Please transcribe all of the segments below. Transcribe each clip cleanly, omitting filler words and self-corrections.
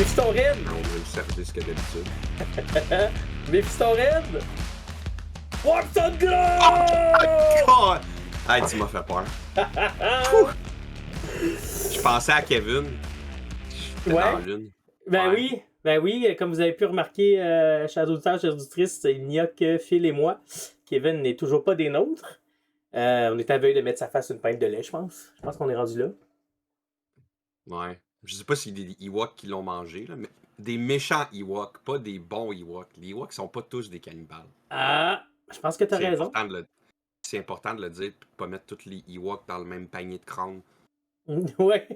Méphistored! On a le service que d'habitude. Méphistored! Warp Thunder! Oh, God! Hey, tu m'as fait peur. Je pensais à Kevin. J'étais Ouais. dans l'une. Ben Ouais. oui, comme vous avez pu remarquer, chers auditeurs, chers auditrices, il n'y a que Phil et moi. Kevin n'est toujours pas des nôtres. On est à veille de mettre sa face sur une pinte de lait, je pense. Je pense qu'on est rendu là. Ouais. Je sais pas s'il y a des Ewoks qui l'ont mangé, là, mais des méchants Ewoks, pas des bons Ewoks. Les Ewoks sont pas tous des cannibales. Ah, je pense que t'as C'est raison. important de le... C'est important de le dire, puis de pas mettre tous les Ewoks dans le même panier de crâne. Ouais.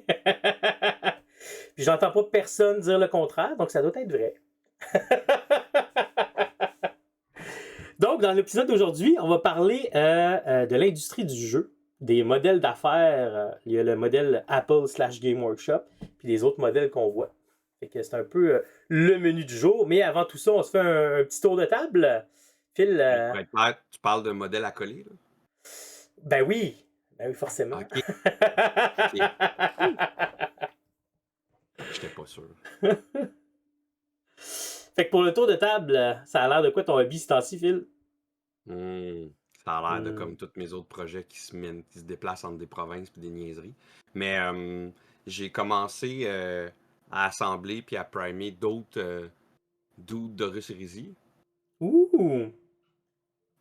Puis j'entends pas personne dire le contraire, donc ça doit être vrai. Donc, dans l'épisode d'aujourd'hui, on va parler de l'industrie du jeu, des modèles d'affaires. Il y a le modèle Apple/Game Workshop, puis les autres modèles qu'on voit. Fait que c'est un peu le menu du jour. Mais avant tout ça, on se fait un petit tour de table. Phil, Pour être clair, tu parles d'un modèle à coller, là? ben oui, forcément. Ok. Ok. J'étais pas sûr. Fait que pour le tour de table, ça a l'air de quoi ton hobby ce temps-ci, Phil? Ça a l'air de comme tous mes autres projets qui se déplacent entre des provinces et des niaiseries. Mais j'ai commencé à assembler puis à primer d'autres dudes d'Horus Heresy Ouh!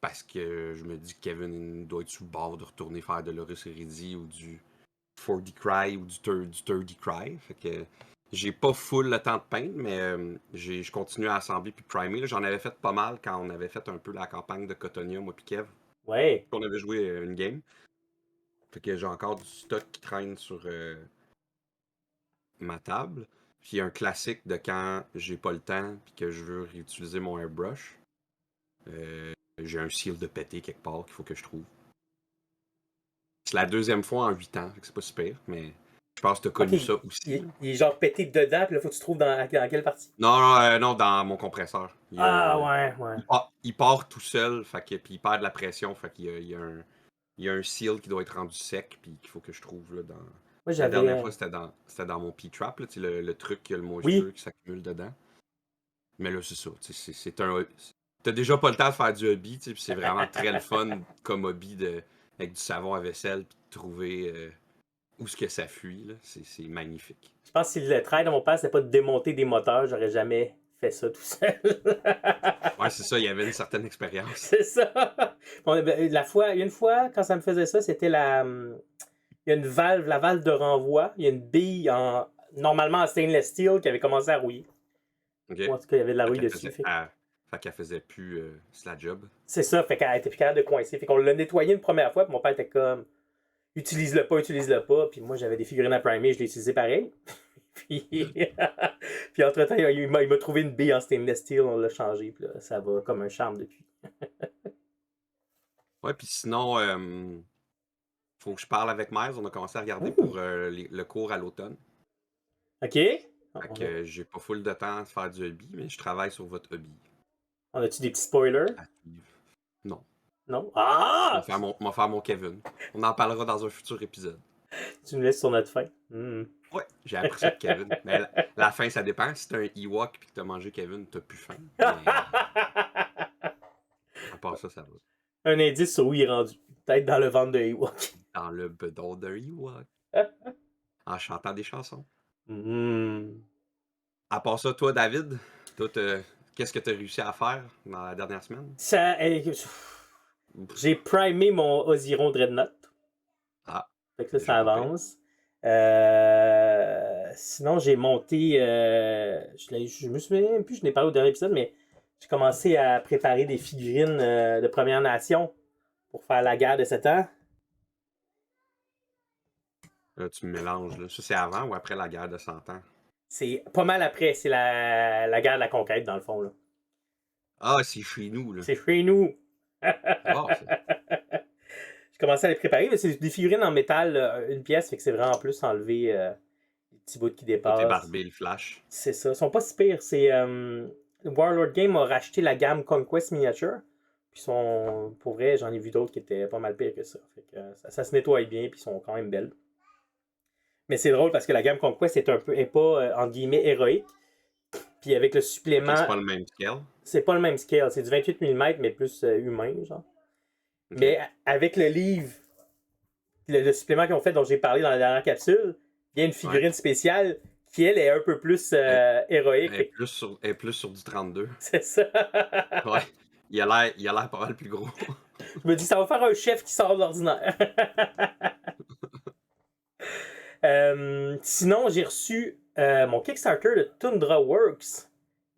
parce que je me dis que Kevin doit être sur le bord de retourner faire de l'Horus Heresy ou du 4D Cry ou du 30D Cry. Fait que j'ai pas full le temps de peindre, mais je continue à assembler puis primer. Là, j'en avais fait pas mal quand on avait fait un peu la campagne de Cotonia, moi puis Kev. Ouais. On avait joué une game. Fait que j'ai encore du stock qui traîne sur ma table. Puis un classique de quand j'ai pas le temps puis que je veux réutiliser mon airbrush. J'ai un seal de pété quelque part qu'il faut que je trouve. C'est la deuxième fois en 8 ans, fait que c'est pas super, mais je pense que t'as Ok, connu ça aussi. il est genre pété dedans, puis là, faut que tu trouves dans quelle partie? Non, dans mon compresseur. Ah, ouais. Il part tout seul, fait que, puis il perd de la pression, fait qu'il y a un seal qui doit être rendu sec, puis qu'il faut que je trouve là, dans. Moi, La dernière j'avais. fois, c'était dans mon P-Trap, là, le truc qui a le Oui. moisture qui s'accumule dedans. Mais là, c'est ça. C'est un. T'as déjà pas le temps de faire du hobby, puis c'est vraiment très le fun comme hobby avec du savon à vaisselle, puis de trouver où ce que ça fuit. Là. C'est magnifique. Je pense que si le travail de mon père, c'était pas de démonter des moteurs, j'aurais jamais fait ça tout seul. Ouais, c'est ça, il y avait une certaine expérience. C'est ça. Il y a une fois, quand ça me faisait ça, c'était il y a une valve, la valve de renvoi. Il y a une bille normalement en stainless steel qui avait commencé à rouiller. OK? Ou en tout cas, il y avait de la Fait rouille qu'elle dessus. faisait, fait qu'elle faisait plus la job. C'est ça, fait qu'elle était plus capable de coincer. Fait qu'on l'a nettoyé une première fois, puis mon père était comme utilise-le pas. Puis moi, j'avais des figurines à primer, je l'ai utilisé pareil. puis, puis entre-temps, il m'a trouvé une bille en stainless steel, on l'a changé, puis là, ça va comme un charme depuis. Ouais, puis sinon, faut que je parle avec Miles. On a commencé à regarder Ouh! pour le cours à l'automne. OK. Fait que j'ai pas full de temps de faire du hobby, mais je travaille sur votre hobby. On a-tu des petits spoilers? À suivre. Non. Non? On Ah! va faire mon Kevin. On en parlera dans un futur épisode. Tu nous laisses sur notre fin. Ouais, j'ai appris ça de Kevin. Mais la fin, ça dépend. Si t'es un Ewok et que t'as mangé Kevin, t'as plus faim. Mais à part ça, ça va. Un indice sur où il est rendu. Peut-être dans le ventre de Ewok. Dans le bedon d'un Ewok. En chantant des chansons. À part ça, toi, David, toi, qu'est-ce que t'as réussi à faire dans la dernière semaine? J'ai primé mon Oziron Dreadnought. Ah, Fait que déjà ça pas pire. avance. Sinon, j'ai monté. Je me souviens même plus, je n'ai parlé au dernier épisode, mais j'ai commencé à préparer des figurines de Première Nation pour faire la guerre de 7 ans. Là, tu me mélanges. Là. Ça, c'est avant ou après la guerre de 100 ans? C'est pas mal après, c'est la guerre de la conquête, dans le fond. Là. Ah, c'est chez nous, là. C'est chez nous. Ah, ça. J'ai commencé à les préparer, mais c'est des figurines en métal, une pièce, fait que c'est vraiment plus enlever les petits bouts qui Tout est dépassent. barbé, le flash. C'est ça. Ils sont pas si pires. C'est Warlord Game a racheté la gamme Conquest Miniature. Puis sont, pour vrai, j'en ai vu d'autres qui étaient pas mal pires que ça. Fait que, ça se nettoie bien, puis ils sont quand même belles. Mais c'est drôle parce que la gamme Conquest est pas, entre guillemets, héroïque. Puis avec le Ok, supplément, c'est pas le même scale. c'est pas le même scale. C'est du 28 mm, mais plus humain, genre. Ok. Mais avec le livre, le supplément qu'ils ont fait, dont j'ai parlé dans la dernière capsule, il y a une Ouais. figurine spéciale qui, elle, est un peu plus héroïque. Elle est plus sur du 32. C'est ça. Ouais. Il a l'air pas mal plus gros. Je me dis, ça va faire un chef qui sort de l'ordinaire. Sinon, j'ai reçu mon Kickstarter de Tundra Works.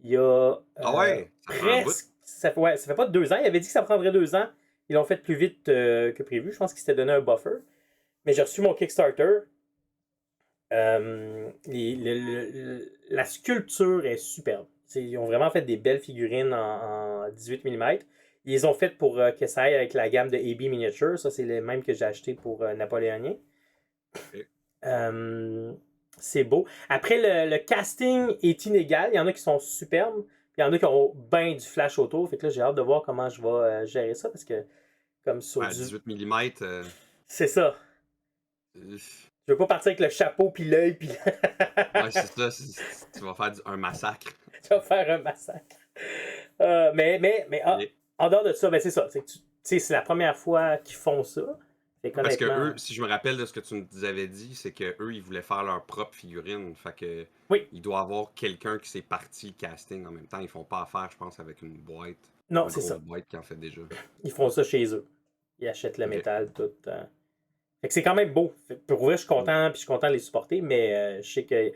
Il y a Ah ouais, ça fait un bout. presque. Ouais, ça fait pas 2 ans. Il avait dit que ça prendrait 2 ans. Ils l'ont fait plus vite que prévu. Je pense qu'il s'était donné un buffer. Mais j'ai reçu mon Kickstarter. La sculpture est superbe. Ils ont vraiment fait des belles figurines en 18 mm. Ils les ont faites pour que ça aille avec la gamme de AB Miniature. Ça, c'est les mêmes que j'ai acheté pour Napoléonien. Ok. C'est beau. Après, le casting est inégal. Il y en a qui sont superbes. Il y en a qui ont bien du flash autour. Fait que là, j'ai hâte de voir comment je vais gérer ça parce que, comme sur Ouais, du. 18 mm. C'est ça. Je veux pas partir avec le chapeau puis l'œil puis Ouais, c'est ça. Tu vas faire un massacre. tu vas faire un massacre. Et- En dehors de ça, ben c'est ça. C'est la première fois qu'ils font ça. Fait Parce que qu'honnêtement. eux, si je me rappelle de ce que tu nous avais dit, c'est que eux, ils voulaient faire leur propre figurine. Fait que Oui. il doit y avoir quelqu'un qui s'est parti le casting en même temps. Ils font pas affaire, je pense, avec une boîte. Non, Une c'est grosse ça. boîte qui en fait déjà. Ils font ça chez eux. Ils achètent le Ok. métal, tout. Fait que c'est quand même beau. Pour vrai, je suis content, puis je suis content de les supporter, mais je sais que.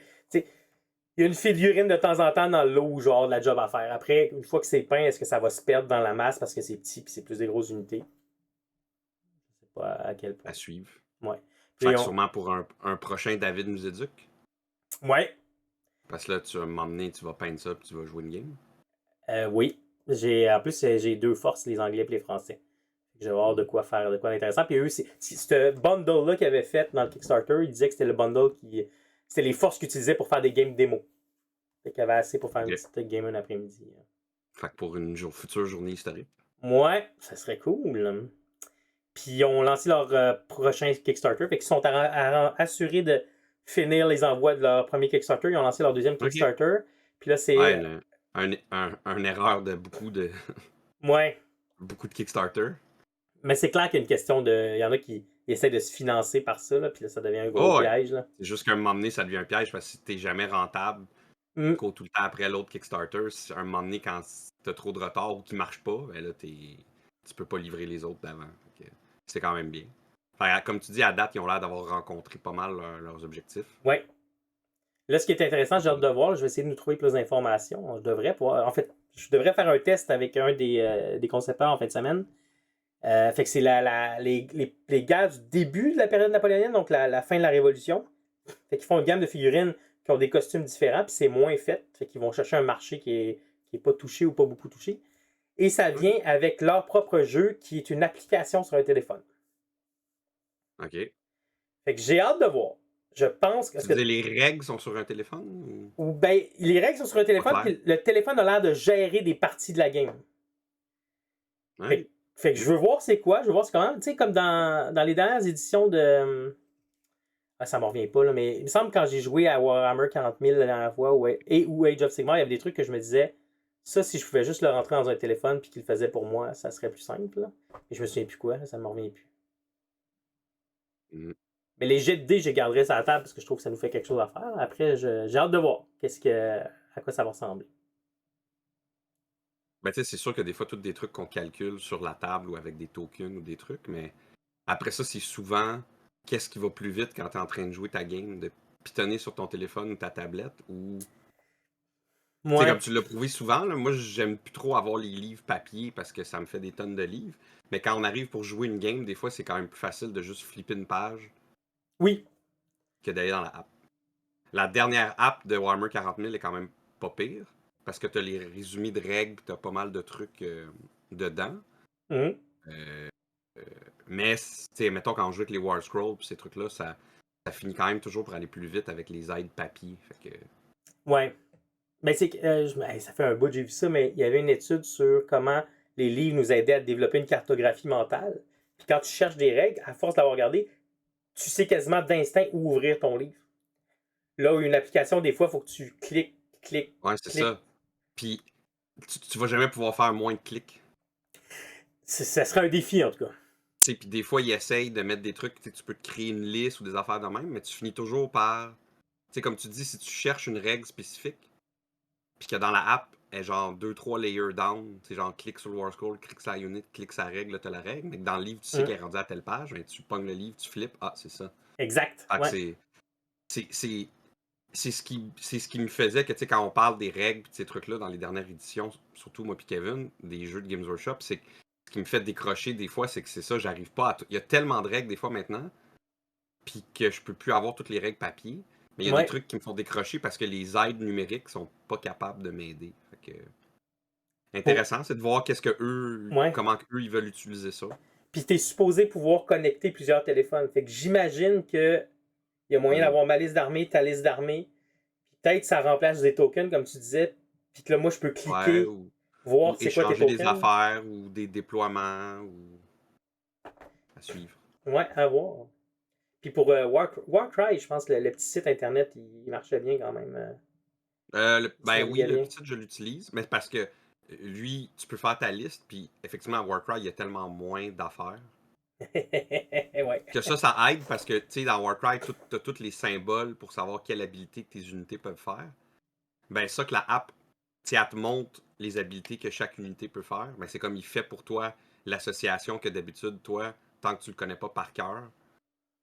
Il y a une figurine de temps en temps dans le lot où genre de la job à faire. Après, une fois que c'est peint, est-ce que ça va se perdre dans la masse parce que c'est petit puis c'est plus des grosses unités? Je sais pas à quel point. À suivre. Ouais. Fait Puis que sûrement pour un prochain David Muséduc. Ouais. Parce que là, tu vas m'emmener, tu vas peindre ça, puis tu vas jouer une game. Oui. En plus, j'ai 2 forces, les Anglais et les Français. Je vais voir de quoi faire, de quoi d'intéressant. Puis eux, c'est ce bundle-là qu'ils avaient fait dans le Kickstarter, ils disaient que c'était le bundle qui. C'était les forces qu'ils utilisaient pour faire des games démo. Fait qu'il y avait assez pour faire une Ok. petite game un après-midi. Fait que pour une future journée historique. Ouais, ça serait cool. Puis ils ont lancé leur prochain Kickstarter. Fait qu'ils sont assurés de finir les envois de leur premier Kickstarter. Ils ont lancé leur deuxième Ok. Kickstarter. Puis là, c'est. Ouais, un erreur de Ouais. beaucoup de Kickstarter. Mais c'est clair qu'il y a une question de. Il y en a qui essaient de se financer par ça, là, puis là, ça devient un gros Oh, ouais. piège. Là. C'est juste qu'à un moment donné, ça devient un piège parce que si t'es jamais rentable, Mm. qu'au tout le temps après l'autre Kickstarter, à un moment donné, quand t'as trop de retard ou qu'il marche pas, ben là, tu peux pas livrer les autres d'avant. C'est quand même bien. Fait, comme tu dis, à date, ils ont l'air d'avoir rencontré pas mal leurs objectifs. Ouais. Là, ce qui est intéressant, j'ai hâte de voir, je vais essayer de nous trouver plus d'informations. Je devrais pouvoir. En fait, je devrais faire un test avec un des concepteurs en fin de semaine. Fait que c'est les gars du début de la période napoléonienne, donc la fin de la Révolution. Fait qu'ils font une gamme de figurines qui ont des costumes différents, puis c'est moins fait. Fait qu'ils vont chercher un marché qui est pas touché ou pas beaucoup touché. Et ça vient avec leur propre jeu qui est une application sur un téléphone. OK. Fait que j'ai hâte de voir. Je pense que. Tu disais les règles sont sur un téléphone? Ou ben, les règles sont sur un téléphone, Pas clair. puis le téléphone a l'air de gérer des parties de la game. Ouais. Fait que je veux voir c'est quoi, je veux voir c'est comment. Tu sais, comme dans les dernières éditions de. Ah, ça m'en revient pas, là, mais il me semble que quand j'ai joué à Warhammer 40 000 la dernière fois ou Age of Sigmar, il y avait des trucs que je me disais, ça, si je pouvais juste le rentrer dans un téléphone puis qu'il le faisait pour moi, ça serait plus simple. Là. Et je me souviens plus quoi, là, ça m'en revient plus. Mm. Mais les jets de dés, je les garderai sur la table parce que je trouve que ça nous fait quelque chose à faire. Après, j'ai hâte de voir à quoi ça va ressembler. Ben, tu sais, c'est sûr que des fois, tous des trucs qu'on calcule sur la table ou avec des tokens ou des trucs, mais après ça, c'est souvent qu'est-ce qui va plus vite quand tu es en train de jouer ta game, de pitonner sur ton téléphone ou ta tablette ou. Tu sais, Ouais. comme tu l'as prouvé souvent, là, moi, j'aime plus trop avoir les livres papier parce que ça me fait des tonnes de livres. Mais quand on arrive pour jouer une game, des fois, c'est quand même plus facile de juste flipper une page Oui. que d'aller dans la app. La dernière app de Warhammer 40 000 est quand même pas pire parce que tu as les résumés de règles, tu as pas mal de trucs dedans. Mhm. Mais, tu sais, mettons, quand on joue avec les War Scrolls pis ces trucs-là, ça finit quand même toujours pour aller plus vite avec les aides papier. Fait que. Ouais. Mais c'est que ça fait un bout que j'ai vu ça, mais il y avait une étude sur comment les livres nous aidaient à développer une cartographie mentale. Puis quand tu cherches des règles, à force d'avoir regardé, tu sais quasiment d'instinct où ouvrir ton livre. Là où une application, des fois, il faut que tu cliques clic, Ouais, c'est clic. ça. Puis, tu vas jamais pouvoir faire moins de clics. Ça serait un défi, en tout cas. Tu sais, puis des fois, ils essayent de mettre des trucs, tu peux te créer une liste ou des affaires de même, mais tu finis toujours par. Tu sais, comme tu dis, si tu cherches une règle spécifique, puis que dans la app, elle est genre 2-3 layers down, tu sais, genre clique sur le war scroll, clique sur la unit, clique sur la règle, là, t'as la règle, mais que dans le livre, tu sais Hum. qu'elle est rendue à telle page, mais tu pognes le livre, tu flippes, ah, c'est ça. Exact. Fait que Ouais. c'est ce qui me faisait que, tu sais, quand on parle des règles pis de ces trucs-là dans les dernières éditions, surtout moi puis Kevin, des jeux de Games Workshop, c'est que ce qui me fait décrocher des fois, c'est que c'est ça, j'arrive pas à Il y a tellement de règles des fois maintenant, puis que je peux plus avoir toutes les règles papier, mais il y a des Ouais. trucs qui me font décrocher parce que les aides numériques sont pas capables de m'aider. Fait que Pour... intéressant, c'est de voir qu'est-ce que eux, Ouais. comment eux ils veulent utiliser ça. Puis t'es supposé pouvoir connecter plusieurs téléphones. Fait que j'imagine que il y a moyen Hmm. d'avoir ma liste d'armée, ta liste d'armée. Puis peut-être ça remplace des tokens, comme tu disais. Puis que là, moi, je peux Ouais, cliquer, voir ou c'est quoi tes échanger des tokens. affaires ou des déploiements ou à suivre. Ouais, à voir. Puis pour Warcry, je pense que le petit site internet, il marchait bien quand même. Il se Ben oui, naviguait le bien. petit, je l'utilise, mais parce que lui, tu peux faire ta liste, puis effectivement, à Warcry, il y a tellement moins d'affaires Ouais. que ça aide parce que, tu sais, dans Warcry, tu as tous les symboles pour savoir quelle habilité que tes unités peuvent faire. Ben, ça que la app, tu sais, elle te montre les habilités que chaque unité peut faire, ben, c'est comme il fait pour toi l'association que d'habitude, toi, tant que tu le connais pas par cœur,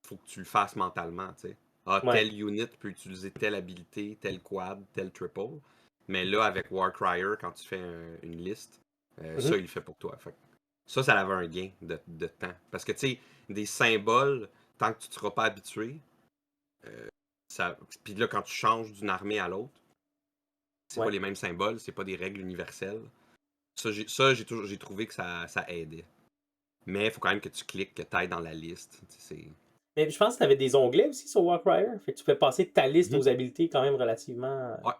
faut que tu le fasses mentalement, tu sais. Ah, Ouais. telle unit peut utiliser telle habilité, tel quad, tel triple. Mais là, avec Warcrier, quand tu fais une liste, ça, Mhm. il le fait pour toi. Fait que ça avait un gain de temps. Parce que, tu sais, des symboles, tant que tu ne seras pas habitué, ça... puis là, quand tu changes d'une armée à l'autre, c'est pas Ouais. les mêmes symboles, c'est pas des règles universelles. J'ai trouvé que ça aidait. Mais il faut quand même que tu cliques, que tu ailles dans la liste. C'est... Mais je pense que tu avais des onglets aussi sur Warcry. Fait que tu peux passer ta liste Mhm. aux habilités quand même relativement. Ouais.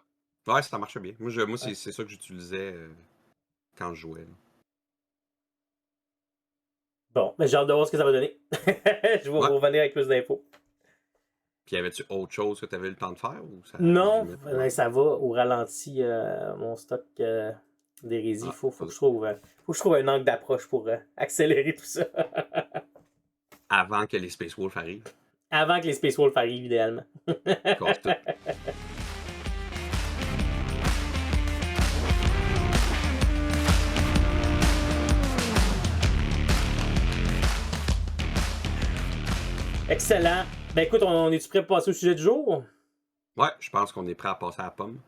Ouais, ça marchait bien. Moi Ouais. c'est ça que j'utilisais quand je jouais. Là. Bon, mais j'ai hâte de voir ce que ça va donner. Je vais Ouais. vous revenir avec plus d'infos. Puis y avait-tu autre chose que tu avais eu le temps de faire ou ça Non, résumait pas ben, mal? ça va au ralenti, mon stock d'hérésie. Ah, Faut que je trouve un angle d'approche pour accélérer tout ça. avant que les Space Wolves arrivent. Avant que les Space Wolves arrivent, idéalement. Casse tout. Excellent. Ben écoute, on est-tu prêt pour passer au sujet du jour? Ouais, je pense qu'on est prêt à passer à la pomme.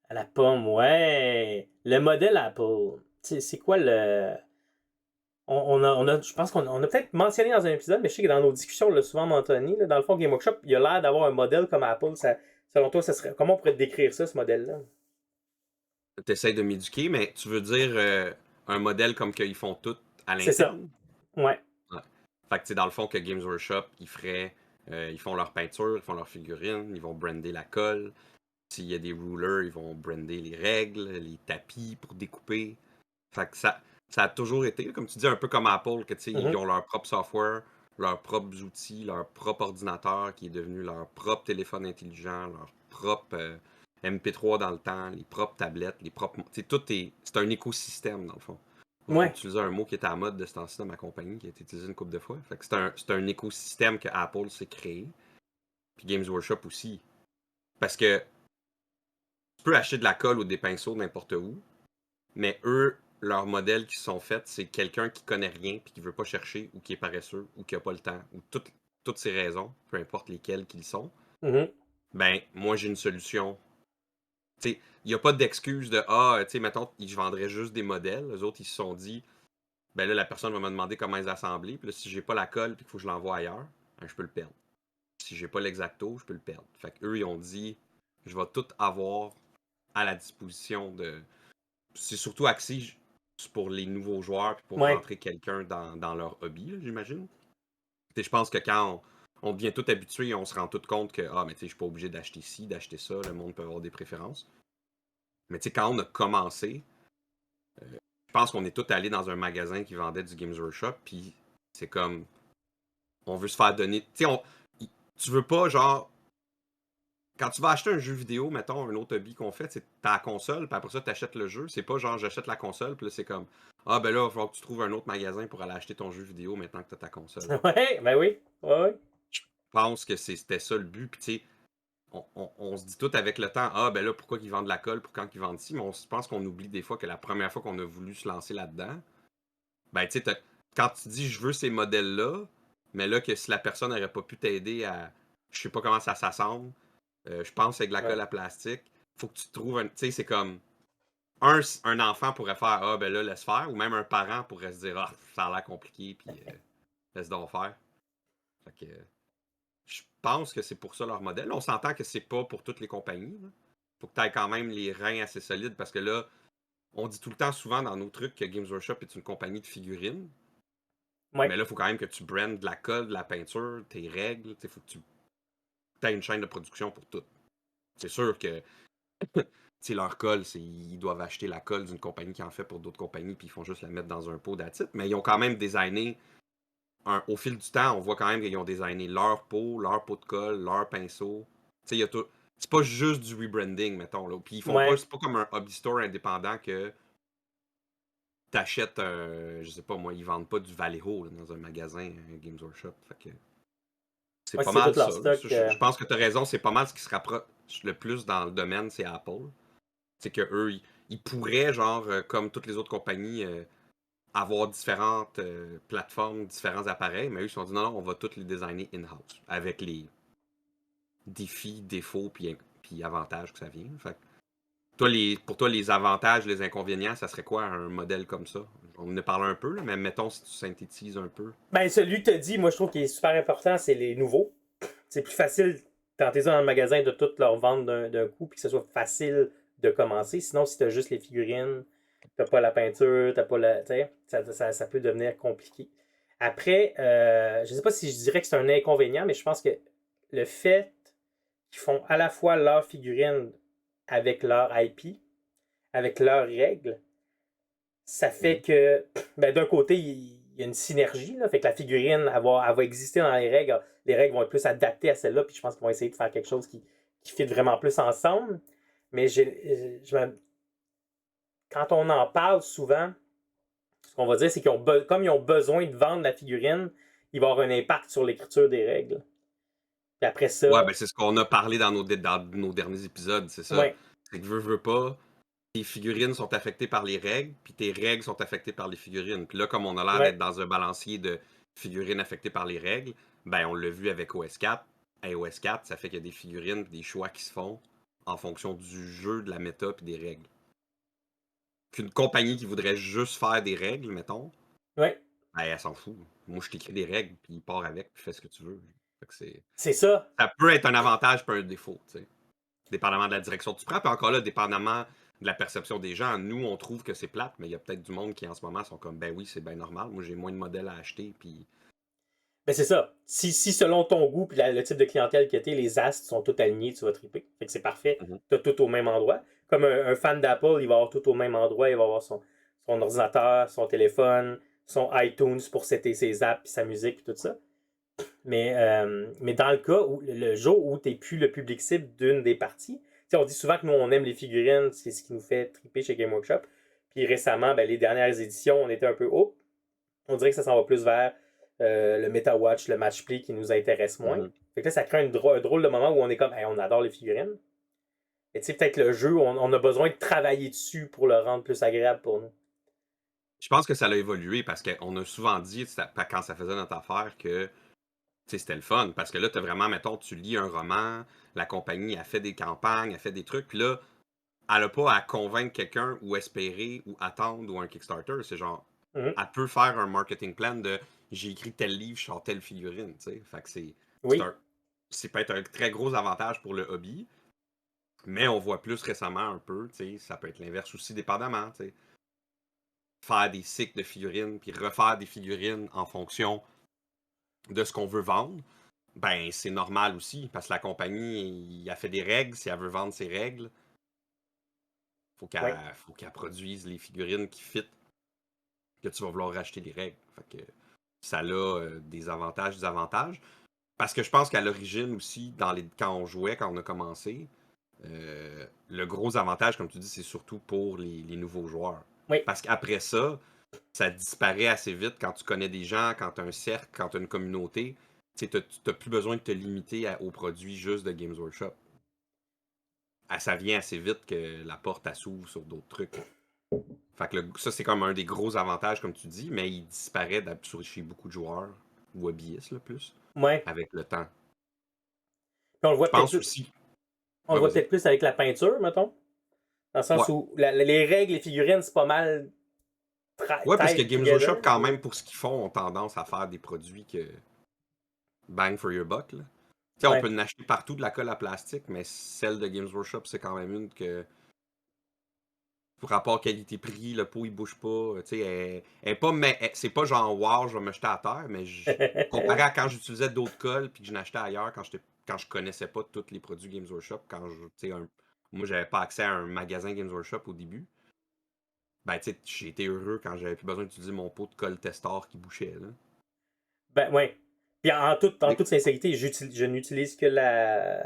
À la pomme, ouais. Le modèle Apple. C'est quoi le. Je pense qu'on a peut-être mentionné dans un épisode, mais je sais que dans nos discussions, on l'a souvent mentionné. Là, dans le fond, Game Workshop, il a l'air d'avoir un modèle comme Apple. Selon toi, ça serait, comment on pourrait décrire ça, ce modèle-là? T'essayes de m'éduquer, mais tu veux dire un modèle comme qu'ils font tout à C'est ça. l'interne? Ouais. Ouais. Fait que, tu sais, dans le fond, que Games Workshop, ils font leur peinture, ils font leurs figurines, ils vont brander la colle. S'il y a des rulers, ils vont brander les règles, les tapis pour découper. Fait que ça a toujours été, comme tu dis, un peu comme Apple, que, tu sais, ils Mhm. ont leur propre software, leurs propres outils, leur propre ordinateur qui est devenu leur propre téléphone intelligent, leur propre MP3 dans le temps, les propres tablettes, les propres. Tu sais, c'est un écosystème, dans le fond. On va Ouais. utiliser un mot qui est à la mode de ce temps-ci dans ma compagnie, qui a été utilisé une couple de fois. Fait que c'est un écosystème que Apple s'est créé. Puis Games Workshop aussi. Parce que tu peux acheter de la colle ou des pinceaux n'importe où, mais eux, leur modèle qui se sont faits, c'est quelqu'un qui connaît rien puis qui veut pas chercher ou qui est paresseux ou qui a pas le temps ou toutes ces raisons, peu importe lesquelles qu'ils sont. Mhm. Ben, moi, j'ai une solution. Tu sais, il n'y a pas d'excuse de ah, tu sais, mettons, je vendrais juste des modèles. Les autres, ils se sont dit, ben là, la personne va me demander comment les assembler. Puis là, si j'ai pas la colle puis qu'il faut que je l'envoie ailleurs, ben, je peux le perdre. Si j'ai pas l'exacto, je peux le perdre. Fait qu'eux, ils ont dit, je vais tout avoir à la disposition de. C'est surtout axé pour les nouveaux joueurs puis pour Ouais. rentrer quelqu'un dans leur hobby, là, j'imagine. Je pense que quand on devient tout habitué, on se rend tout compte que ah, mais tu sais, je suis pas obligé d'acheter ci, d'acheter ça, le monde peut avoir des préférences. Mais tu sais, quand on a commencé, je pense qu'on est tous allés dans un magasin qui vendait du Games Workshop, puis c'est comme on veut se faire donner. Tu sais, tu veux pas genre quand tu vas acheter un jeu vidéo, mettons, un autre hobby qu'on fait, c'est ta console, puis après ça, tu achètes le jeu. C'est pas genre j'achète la console, puis là, c'est comme ah ben là, il va falloir que tu trouves un autre magasin pour aller acheter ton jeu vidéo maintenant que tu as ta console. Ouais, ben oui. Ouais, ouais. Je pense que c'était ça le but, puis tu sais, on se dit tout avec le temps, ah ben là, pourquoi ils vendent de la colle pour quand ils vendent ci, mais je pense qu'on oublie des fois que la première fois qu'on a voulu se lancer là-dedans, ben tu sais, quand tu dis je veux ces modèles-là, mais là que si la personne n'aurait pas pu t'aider à, je sais pas comment ça s'assemble, je pense avec de la Ouais. colle à plastique, faut que tu trouves un, tu sais, c'est comme, un enfant pourrait faire, ah ben là, laisse faire, ou même un parent pourrait se dire, ah, ça a l'air compliqué, puis laisse donc faire. Fait que, je pense que c'est pour ça leur modèle. On s'entend que c'est pas pour toutes les compagnies. Là. Faut que tu aies quand même les reins assez solides parce que là, on dit tout le temps souvent dans nos trucs que Games Workshop est une compagnie de figurines. Ouais. Mais là, il faut quand même que tu brandes de la colle, de la peinture, tes règles. Il faut que tu aies une chaîne de production pour tout. C'est sûr que leur colle, ils doivent acheter la colle d'une compagnie qui en fait pour d'autres compagnies, puis ils font juste la mettre dans un pot d'attitude. Mais ils ont quand même designé, au fil du temps, on voit quand même qu'ils ont designé leur pot de colle, leur pinceau. Il y a tout. C'est pas juste du rebranding, mettons. Là. Puis ils font pas, Ouais. c'est pas comme un hobby store indépendant que t'achètes, je sais pas moi, ils vendent pas du Vallejo là, dans un magasin, un Games Workshop. Fait que c'est Ouais, pas c'est tout mal leur ça. Là. stock. Je pense que t'as raison, c'est pas mal ce qui se rapproche le plus dans le domaine, c'est Apple. C'est que eux, ils pourraient, genre, comme toutes les autres compagnies, avoir différentes plateformes, différents appareils, mais eux, ils se sont dit non, non, on va tous les designer in-house, avec les défis, défauts, puis avantages que ça vient. Fait que toi, pour toi, les avantages, les inconvénients, ça serait quoi un modèle comme ça? On en a parlé un peu, là, mais mettons si tu synthétises un peu. Ben, celui que tu as dit, moi, je trouve qu'il est super important, c'est les nouveaux. C'est plus facile quand t'es dans le magasin de toutes leur vendre d'un coup, puis que ce soit facile de commencer. Sinon, si tu as juste les figurines, t'as pas la peinture, t'as pas la. Tu sais, ça peut devenir compliqué. Après, je sais pas si je dirais que c'est un inconvénient, mais je pense que le fait qu'ils font à la fois leurs figurines avec leur IP, avec leurs règles, ça fait Mhm. que, ben, d'un côté, il y a une synergie, là, fait que la figurine, elle va exister dans les règles vont être plus adaptées à celle-là, puis je pense qu'ils vont essayer de faire quelque chose qui fit vraiment plus ensemble. Mais quand on en parle souvent, ce qu'on va dire, c'est comme ils ont besoin de vendre la figurine, il va y avoir un impact sur l'écriture des règles. Puis après Ouais, ça, ben c'est ce qu'on a parlé dans nos derniers épisodes, c'est ça. ouais, C'est que veux pas, tes figurines sont affectées par les règles, puis tes règles sont affectées par les figurines. Puis là, comme on a l'air ouais, d'être dans un balancier de figurines affectées par les règles, ben on l'a vu avec OS4. Et OS4, ça fait qu'il y a des figurines, des choix qui se font en fonction du jeu, de la méta, puis des règles. Qu'une compagnie qui voudrait juste faire des règles, mettons, ouais, ben elle s'en fout. Moi, je t'écris des règles, puis il part avec, puis fais ce que tu veux. Fait que c'est ça. ça peut être un avantage, puis un défaut, tu sais. Dépendamment de la direction que tu prends. Puis encore là, dépendamment de la perception des gens, nous, on trouve que c'est plate, mais il y a peut-être du monde qui, en ce moment, sont comme, ben oui, c'est bien normal. Moi, j'ai moins de modèles à acheter. Puis, Ben c'est ça. Si selon ton goût et le type de clientèle que tu es, les astres sont tous alignés, tu vas triper. Fait que c'est parfait. mhm, Tu as tout au même endroit. Comme un fan d'Apple, il va avoir tout au même endroit. Il va avoir son ordinateur, son téléphone, son iTunes pour setter ses apps, sa musique et tout ça. Mais dans le cas où le jour où tu n'es plus le public cible d'une des parties, on dit souvent que nous, on aime les figurines, c'est ce qui nous fait triper chez Game Workshop. Puis récemment, ben, les dernières éditions, on était un peu haut. On dirait que ça s'en va plus vers le MetaWatch, le Match Play qui nous intéresse moins. mhm. Fait que là, ça crée un drôle de moment où on est comme, hey, on adore les figurines. Et tu sais, peut-être le jeu, on a besoin de travailler dessus pour le rendre plus agréable pour nous. Je pense que ça a évolué parce qu'on a souvent dit, quand ça faisait notre affaire, que c'était le fun. Parce que là, tu as vraiment, mettons, tu lis un roman, la compagnie a fait des campagnes, a fait des trucs, puis là, elle n'a pas à convaincre quelqu'un ou espérer ou attendre ou un Kickstarter. C'est genre, Mhm. elle peut faire un marketing plan de j'ai écrit tel livre, je sors telle figurine. Tu sais. Fait que c'est Oui, un, c'est peut-être un très gros avantage pour le hobby, mais on voit plus récemment un peu, tu sais, ça peut être l'inverse aussi, dépendamment. Tu sais. Faire des cycles de figurines, puis refaire des figurines en fonction de ce qu'on veut vendre, ben c'est normal aussi, parce que la compagnie, a fait des règles, si elle veut vendre ses règles, oui. faut qu'elle produise les figurines qui fit, que tu vas vouloir racheter les règles. Fait que ça a des avantages, des avantages. Parce que je pense qu'à l'origine aussi, quand on jouait, quand on a commencé, le gros avantage, comme tu dis, c'est surtout pour les nouveaux joueurs. Oui, Parce qu'après ça, ça disparaît assez vite quand tu connais des gens, quand tu as un cercle, quand tu as une communauté. Tu n'as plus besoin de te limiter aux produits juste de Games Workshop. Ça vient assez vite que la porte s'ouvre sur d'autres trucs. Fait que ça, c'est comme un des gros avantages, comme tu dis, mais il disparaît chez beaucoup de joueurs, ou hobbyistes, là, plus, ouais. avec le temps. Puis on le Je voit peut-être pense plus, aussi. on le Ouais, voit vas-y. peut-être plus avec la peinture, mettons. Dans le sens Ouais. où les règles, les figurines, c'est pas mal Ouais, parce que tied Games Workshop, together. quand même, pour ce qu'ils font, ont tendance à faire des produits que bang for your buck, là. Tu sais, on peut Ouais. en acheter partout de la colle à plastique, mais celle de Games Workshop, c'est quand même une que, pour rapport qualité-prix, le pot, il bouge pas. Tu sais, elle est pas, mais c'est pas genre, wow, je vais me jeter à terre, mais comparé à quand j'utilisais d'autres colles puis que je n'achetais ailleurs quand je connaissais pas tous les produits Games Workshop, tu sais, moi, j'avais pas accès à un magasin Games Workshop au début. Ben, tu sais, j'ai été heureux quand j'avais plus besoin d'utiliser mon pot de colle Testor qui bouchait, là. Ben, ouais. Puis en Mais toute sincérité, je n'utilise que la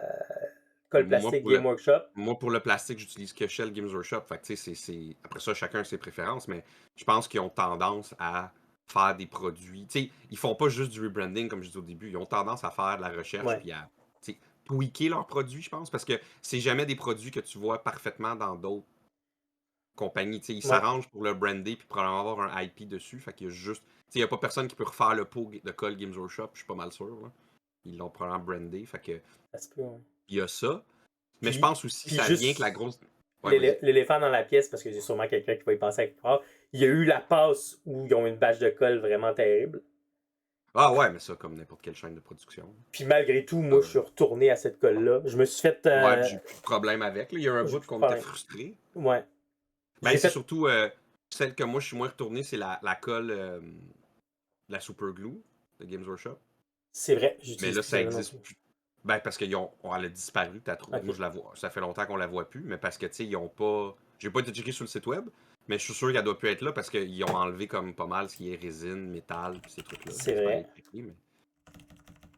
colle moi, plastique Game Workshop. pour le plastique, j'utilise que Shell Games Workshop. Fait que, tu sais, après ça, chacun a ses préférences, mais je pense qu'ils ont tendance à faire des produits. Tu sais, ils font pas juste du rebranding, comme je disais au début. Ils ont tendance à faire de la recherche Ouais. puis à, tu sais, tweaker leurs produits, je pense, parce que c'est jamais des produits que tu vois parfaitement dans d'autres compagnies. Tu sais, ils Ouais. s'arrangent pour le brander puis probablement avoir un IP dessus. Fait qu'il y a juste. Tu sais, il y a pas personne qui peut refaire le pot de colle Games Workshop, je suis pas mal sûr, là. Ils l'ont probablement brandé. Fait que, Ça se peut, ouais. il y a ça. Mais je Puis, pense aussi puis ça vient que la juste grosse. Ouais, vas-y. l'éléphant dans la pièce, parce que j'ai sûrement quelqu'un qui va y passer avec part. Il y a eu la passe où ils ont une bâche de colle vraiment terrible. Ah ouais, mais ça, comme n'importe quelle chaîne de production. Puis malgré tout, moi, je Euh, suis retourné à cette colle-là. Je me suis fait. ouais, puis j'ai plus de problème avec, là. Il y a un J'ai bout plus de qu'on était problème. frustrés. Ouais. Ben, J'ai c'est fait. surtout celle que moi, je suis moins retourné, c'est la colle, la Super Glue de Games Workshop. C'est vrai, Mais j'utilise là, plus ça celle-là non existe plus. plus. Ben, parce qu'elle a disparu, moi, Ok. je la vois. Ça fait longtemps qu'on la voit plus, mais parce que, tu sais, ils ont pas. J'ai pas été checké sur le site web, mais je suis sûr qu'elle doit plus être là parce qu'ils ont enlevé comme pas mal ce qui est résine, métal, pis ces trucs-là. C'est C'est pas vrai. aller checker,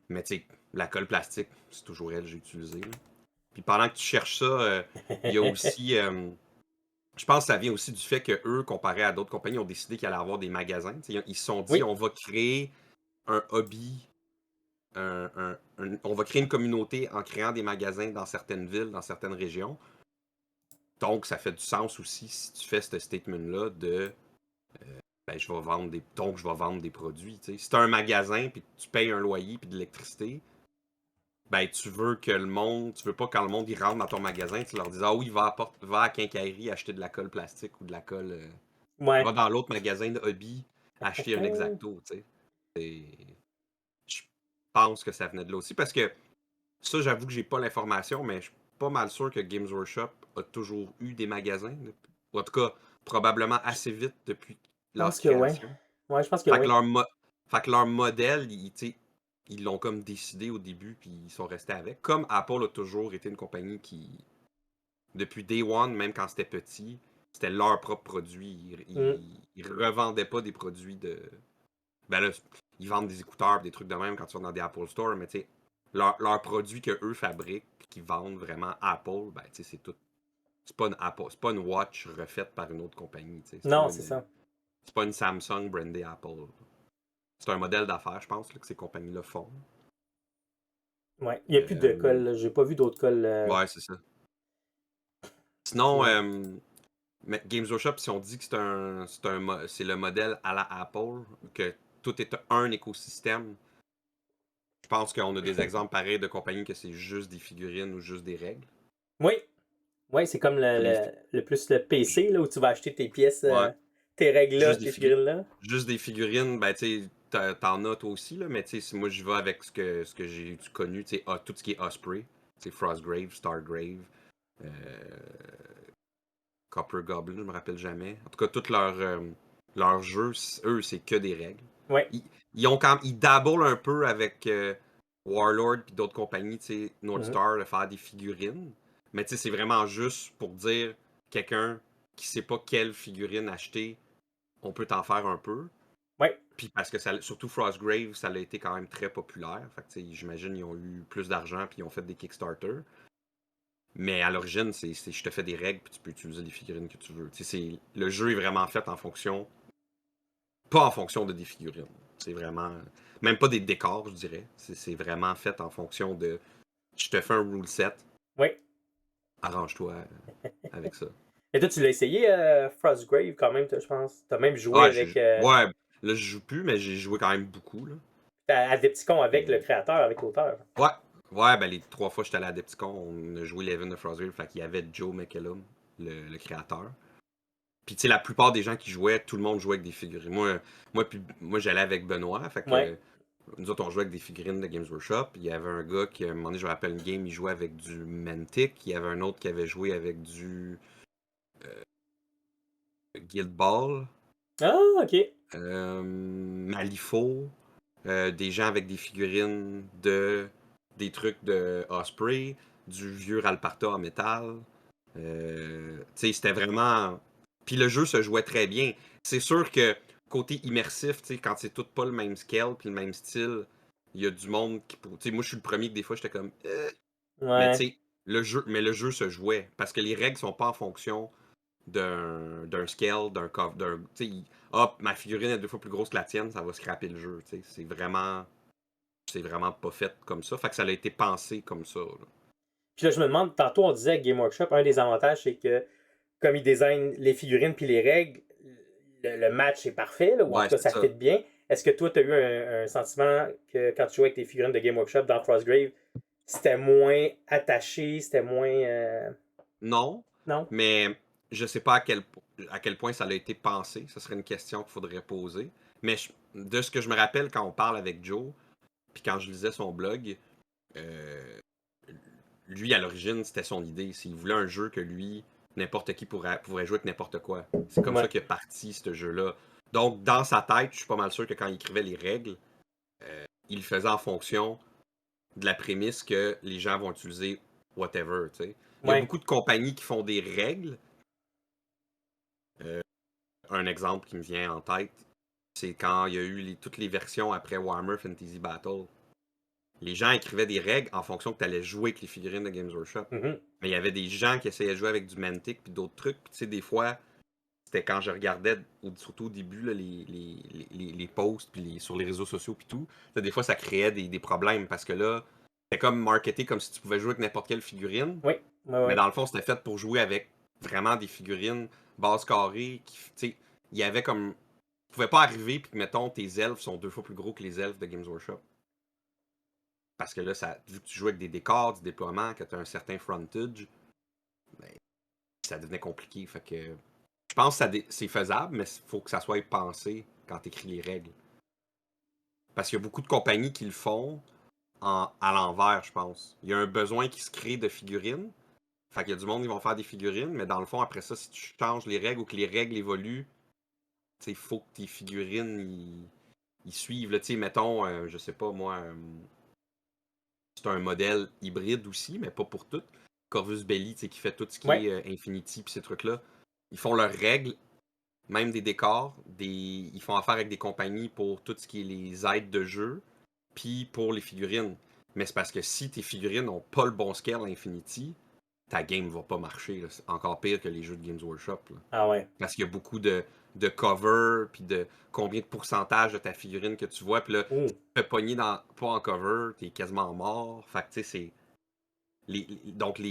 mais tu sais, la colle plastique, c'est toujours elle que j'ai utilisée, là. Puis pendant que tu cherches ça, il y a aussi. Je pense que ça vient aussi du fait que eux, comparé à d'autres compagnies, ont décidé qu'il allait avoir des magasins. Tu sais, ils se sont dit, Oui. on va créer un hobby, on va créer une communauté en créant des magasins dans certaines villes, dans certaines régions. Donc, ça fait du sens aussi si tu fais ce statement-là de ben, je vais vendre des produits. Tu sais. Si tu as un magasin puis tu payes un loyer puis de l'électricité, ben tu veux pas quand le monde il rentre dans ton magasin, tu leur dis ah oui, va à quincaillerie acheter de la colle plastique ou de la colle. Va Ouais. dans l'autre magasin de hobby acheter un exacto, tu sais. Je pense que ça venait de là aussi parce que ça, j'avoue que j'ai pas l'information, mais je suis pas mal sûr que Games Workshop a toujours eu des magasins. Ou en tout cas, probablement Je assez vite depuis leur pense que ouais. création. Ouais, je pense que Fait que oui. fait que leur modèle, tu sais, ils l'ont comme décidé au début, puis ils sont restés avec. Comme Apple a toujours été une compagnie qui, depuis Day One, même quand c'était petit, c'était leur propre produit. Mm. Ils revendaient pas des produits de. Ben là, ils vendent des écouteurs, des trucs de même quand tu vas dans des Apple Store, mais tu sais, leurs produits que eux fabriquent, puis qu'ils vendent vraiment Apple, ben tu sais, c'est tout. C'est pas une Apple, c'est pas une watch refaite par une autre compagnie, tu sais. Non, c'est ça. C'est pas une Samsung brandée Apple. C'est un modèle d'affaires, je pense, là, que ces compagnies-là font. Ouais. Il n'y a plus de colle, Euh, là. J'ai pas vu d'autres colles ouais, c'est ça. Sinon, qui. mais Games Workshop, si on dit que c'est le modèle à la Apple, que tout est un écosystème, je pense qu'on a des exemples pareils de compagnies que c'est juste des figurines ou juste des règles. Oui. Oui, c'est comme Les fi- le plus le ju- PC, là, où tu vas acheter tes pièces, ouais, tes règles-là, juste des tes figu- figurines-là. juste des figurines, ben tu sais, t'en as toi aussi, là, mais tu sais, si moi je vais avec ce que j'ai connu, tu sais, tout ce qui est Osprey, tu sais, Frostgrave, Stargrave, euh, Copper Goblin, je me rappelle jamais. En tout cas, tous leurs jeux, eux, c'est que des règles. Oui. Ils dabblent un peu avec Warlord et d'autres compagnies, tu sais, Mhm. Northstar, de faire des figurines. Mais tu sais, c'est vraiment juste pour dire quelqu'un qui sait pas quelle figurine acheter, on peut t'en faire un peu. Oui. Puis parce que surtout Frostgrave, ça a été quand même très populaire. Fait que, j'imagine qu'ils ont eu plus d'argent puis ils ont fait des Kickstarter. Mais à l'origine, c'est je te fais des règles puis tu peux utiliser les figurines que tu veux. Le jeu est vraiment fait en fonction. Pas en fonction de des figurines. C'est vraiment. Même pas des décors, je dirais. C'est vraiment fait en fonction de. Je te fais un rule set. Oui. Arrange-toi avec ça. Et toi, tu l'as essayé, Frostgrave, quand même, je pense. T'as même joué Ouais, avec ouais, là, je joue plus, mais j'ai joué quand même beaucoup. Là. Adepticon avec le créateur, avec l'auteur. Ouais. Ouais, ben les 3 fois que j'étais allé à Adepticon, on a joué Leven de Frostgrave. Fait qu'il y avait Joe McCallum, le créateur. Puis tu sais, la plupart des gens qui jouaient, tout le monde jouait avec des figurines. Moi j'allais avec Benoît. Fait que Ouais. nous autres, on jouait avec des figurines de Games Workshop. Il y avait un gars qui, à un moment donné, je me rappelle une game, il jouait avec du Mantic. Il y avait un autre qui avait joué avec du Guild Ball, Ah, ok. Malifaux, des gens avec des figurines des trucs de Osprey, du vieux Ralparta en métal. Tu sais, c'était vraiment. Puis le jeu se jouait très bien. C'est sûr que côté immersif, tu sais, quand c'est tout pas le même scale puis le même style, il y a du monde qui. Tu sais, moi, je suis le premier que des fois, j'étais comme. Mais tu Ouais. sais, le jeu se jouait. Parce que les règles sont pas en fonction d'un scale, d'un cover. Tu sais, hop, ma figurine est 2 fois plus grosse que la tienne, ça va scraper le jeu. Tu sais, c'est vraiment pas fait comme ça. Fait que ça a été pensé comme ça. Là. Puis là, je me demande, tantôt, on disait que Game Workshop, un des avantages, c'est que comme ils designent les figurines puis les règles, le match est parfait, là, ou en Ouais, tout cas, c'est ça ça. fit bien. Est-ce que toi, tu as eu un sentiment que quand tu jouais avec tes figurines de Game Workshop dans Frostgrave, c'était moins attaché, c'était moins. Non, Non? mais je sais pas à quel point ça a été pensé. Ce serait une question qu'il faudrait poser. Mais de ce que je me rappelle quand on parle avec Joe, puis quand je lisais son blog, euh, lui, à l'origine, c'était son idée. S'il voulait un jeu que lui, n'importe qui pourrait jouer avec n'importe quoi. C'est comme ça Ouais. qu'il est parti, ce jeu-là. Donc, dans sa tête, je suis pas mal sûr que quand il écrivait les règles, il le faisait en fonction de la prémisse que les gens vont utiliser whatever, tu sais. Il y a Ouais. beaucoup de compagnies qui font des règles. Un exemple qui me vient en tête, c'est quand il y a eu toutes les versions après Warhammer Fantasy Battle. Les gens écrivaient des règles en fonction que tu allais jouer avec les figurines de Games Workshop. Mhm. Mais il y avait des gens qui essayaient de jouer avec du Mantic puis d'autres trucs. Puis tu sais, des fois, c'était quand je regardais, surtout au début, là, les posts puis sur les réseaux sociaux puis tout, des fois, ça créait des problèmes parce que là, c'était comme marketé comme si tu pouvais jouer avec n'importe quelle figurine. Oui. Ouais, Mais ouais. dans le fond, c'était fait pour jouer avec vraiment des figurines base carrée. Tu sais, il y avait comme. Tu pouvais pas arriver puis que, mettons, tes elfes sont 2 fois plus gros que les elfes de Games Workshop. Parce que là, vu que tu joues avec des décors, du déploiement, que tu as un certain frontage, ben, ça devenait compliqué. Fait que je pense que c'est faisable, mais il faut que ça soit pensé quand tu écris les règles. Parce qu'il y a beaucoup de compagnies qui le font à l'envers, je pense. Il y a un besoin qui se crée de figurines. Fait qu'il y a du monde qui vont faire des figurines, mais dans le fond, après ça, si tu changes les règles ou que les règles évoluent, il faut que tes figurines ils suivent. Là, mettons, je sais pas moi, c'est un modèle hybride aussi, mais pas pour tout. Corvus Belli, qui fait tout ce qui Ouais. est Infinity puis ces trucs-là. Ils font leurs règles, même des décors, ils font affaire avec des compagnies pour tout ce qui est les aides de jeu, puis pour les figurines. Mais c'est parce que si tes figurines n'ont pas le bon scale Infinity, ta game va pas marcher. C'est encore pire que les jeux de Games Workshop. Là. Ah ouais. Parce qu'il y a beaucoup de cover, puis de combien de pourcentage de ta figurine que tu vois. Puis là, Ouh. tu te fais pogner pas en cover, t'es quasiment mort. Fait que tu sais, c'est. Donc,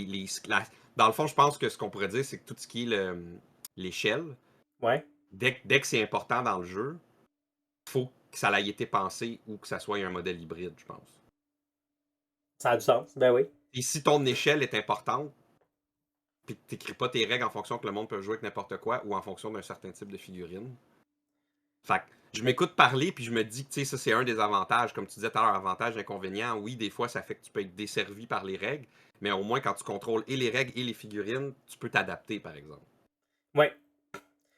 dans le fond, je pense que ce qu'on pourrait dire, c'est que tout ce qui est l'échelle, Ouais. dès que c'est important dans le jeu, faut que ça ait été pensé ou que ça soit un modèle hybride, je pense. Ça a du sens. Ben oui. Et si ton échelle est importante, puis que t'écris pas tes règles en fonction que le monde peut jouer avec n'importe quoi ou en fonction d'un certain type de figurine. Fait que je Mais m'écoute parler puis je me dis que ça c'est un des avantages. Comme tu disais tout à l'heure, avantage, inconvénient. Oui, des fois ça fait que tu peux être desservi par les règles, mais au moins quand tu contrôles et les règles et les figurines, tu peux t'adapter par exemple. ouais.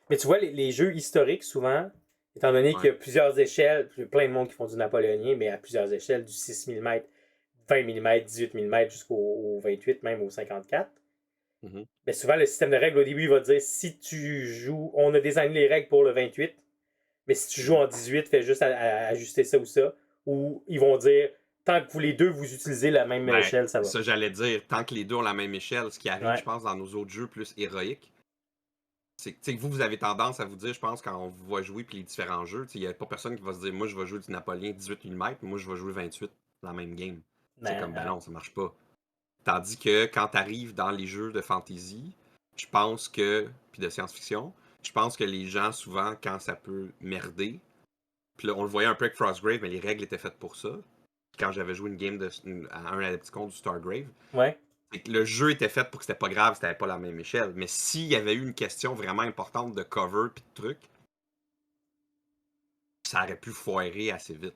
Mais tu vois, les jeux historiques, souvent, étant donné qu'il Ouais. y a plusieurs échelles, il y a plein de monde qui font du napoléonien, mais à plusieurs échelles, du 6 mm, 20 mm, 18 mm jusqu'au 28, même au 54. Mhm. Mais souvent, le système de règles, au début, il va te dire si tu joues, on a désigné les règles pour le 28, Mais si tu joues en 18, fais juste à ajuster ça ou ça. Ou ils vont dire, tant que vous les deux, vous utilisez la même Ben, échelle, ça va. ça, j'allais dire, tant que les deux ont la même échelle, ce qui arrive, je Ouais. pense, dans nos autres jeux plus héroïques, c'est que vous avez tendance à vous dire, je pense, quand on vous voit jouer puis les différents jeux, il n'y a pas personne qui va se dire, moi, je vais jouer du Napoléon 18 mm, moi, je vais jouer 28 dans la même game. C'est comme, ben non, ça marche pas. Tandis que quand tu arrives dans les jeux de fantasy, je pense que, puis de science-fiction, je pense que les gens, souvent, quand ça peut merder, puis là, on le voyait un peu avec Frostgrave, mais les règles étaient faites pour ça. Quand j'avais joué une game à un Adepticon du Stargrave, Ouais. c'est que le jeu était fait pour que c'était pas grave, c'était pas la même échelle. Mais s'il y avait eu une question vraiment importante de cover puis de trucs, ça aurait pu foirer assez vite.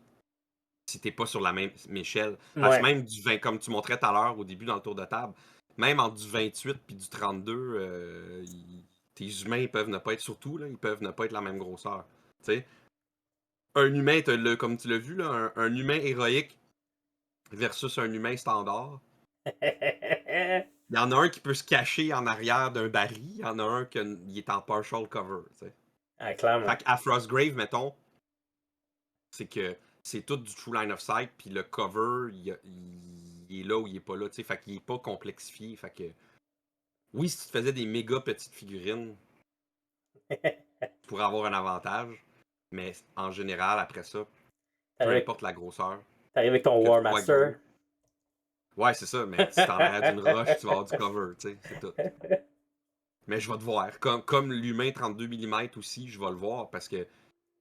Si t'es pas sur la même échelle. Parce que Ouais. même du 20, comme tu montrais tout à l'heure au début dans le tour de table, même entre du 28 puis du 32, tes humains ils peuvent ne pas être, surtout, là, ils peuvent ne pas être la même grosseur. Tu sais, un humain, comme tu l'as vu, là, un humain héroïque versus un humain standard. Il y en a un qui peut se cacher en arrière d'un baril, il y en a un qui est en partial cover. Tu sais. Ah, clairement. Fait qu'à Frostgrave, mettons, c'est que c'est tout du true line of sight, puis le cover, il est là ou il est pas là. Tu sais. Fait qu'il est pas complexifié. Fait que oui, si tu te faisais des méga petites figurines, tu pourrais avoir un avantage. Mais en général, après ça, peu importe la grosseur, T'arrives avec ton que tu sois War gros. Ouais, c'est ça, mais si t'es en arrière d'une roche, tu vas avoir du cover, tu sais, c'est tout. Mais je vais te voir. Comme l'humain 32 mm aussi, je vais le voir parce que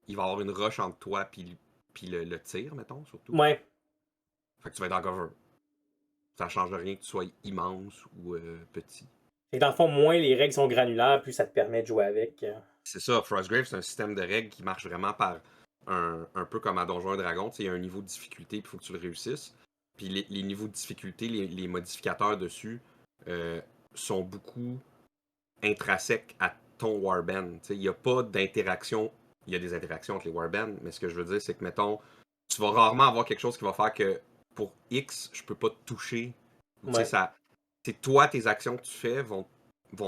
il va y avoir une roche entre toi puis le tir, mettons, surtout. Ouais. Fait que tu vas être en cover. Ça change rien que tu sois immense ou petit. Et dans le fond, moins les règles sont granulaires, plus ça te permet de jouer avec. C'est ça, Frostgrave, c'est un système de règles qui marche vraiment par un peu comme à Donjons et Dragons. Il y a un niveau de difficulté, puis il faut que tu le réussisses. Puis les niveaux de difficulté, les modificateurs dessus sont beaucoup intrinsèques à ton warband. Il n'y a pas d'interaction. Il y a des interactions entre les warbands, mais ce que je veux dire, c'est que, mettons, tu vas rarement avoir quelque chose qui va faire que pour X, je peux pas te toucher. Ouais. C'est toi, tes actions que tu fais vont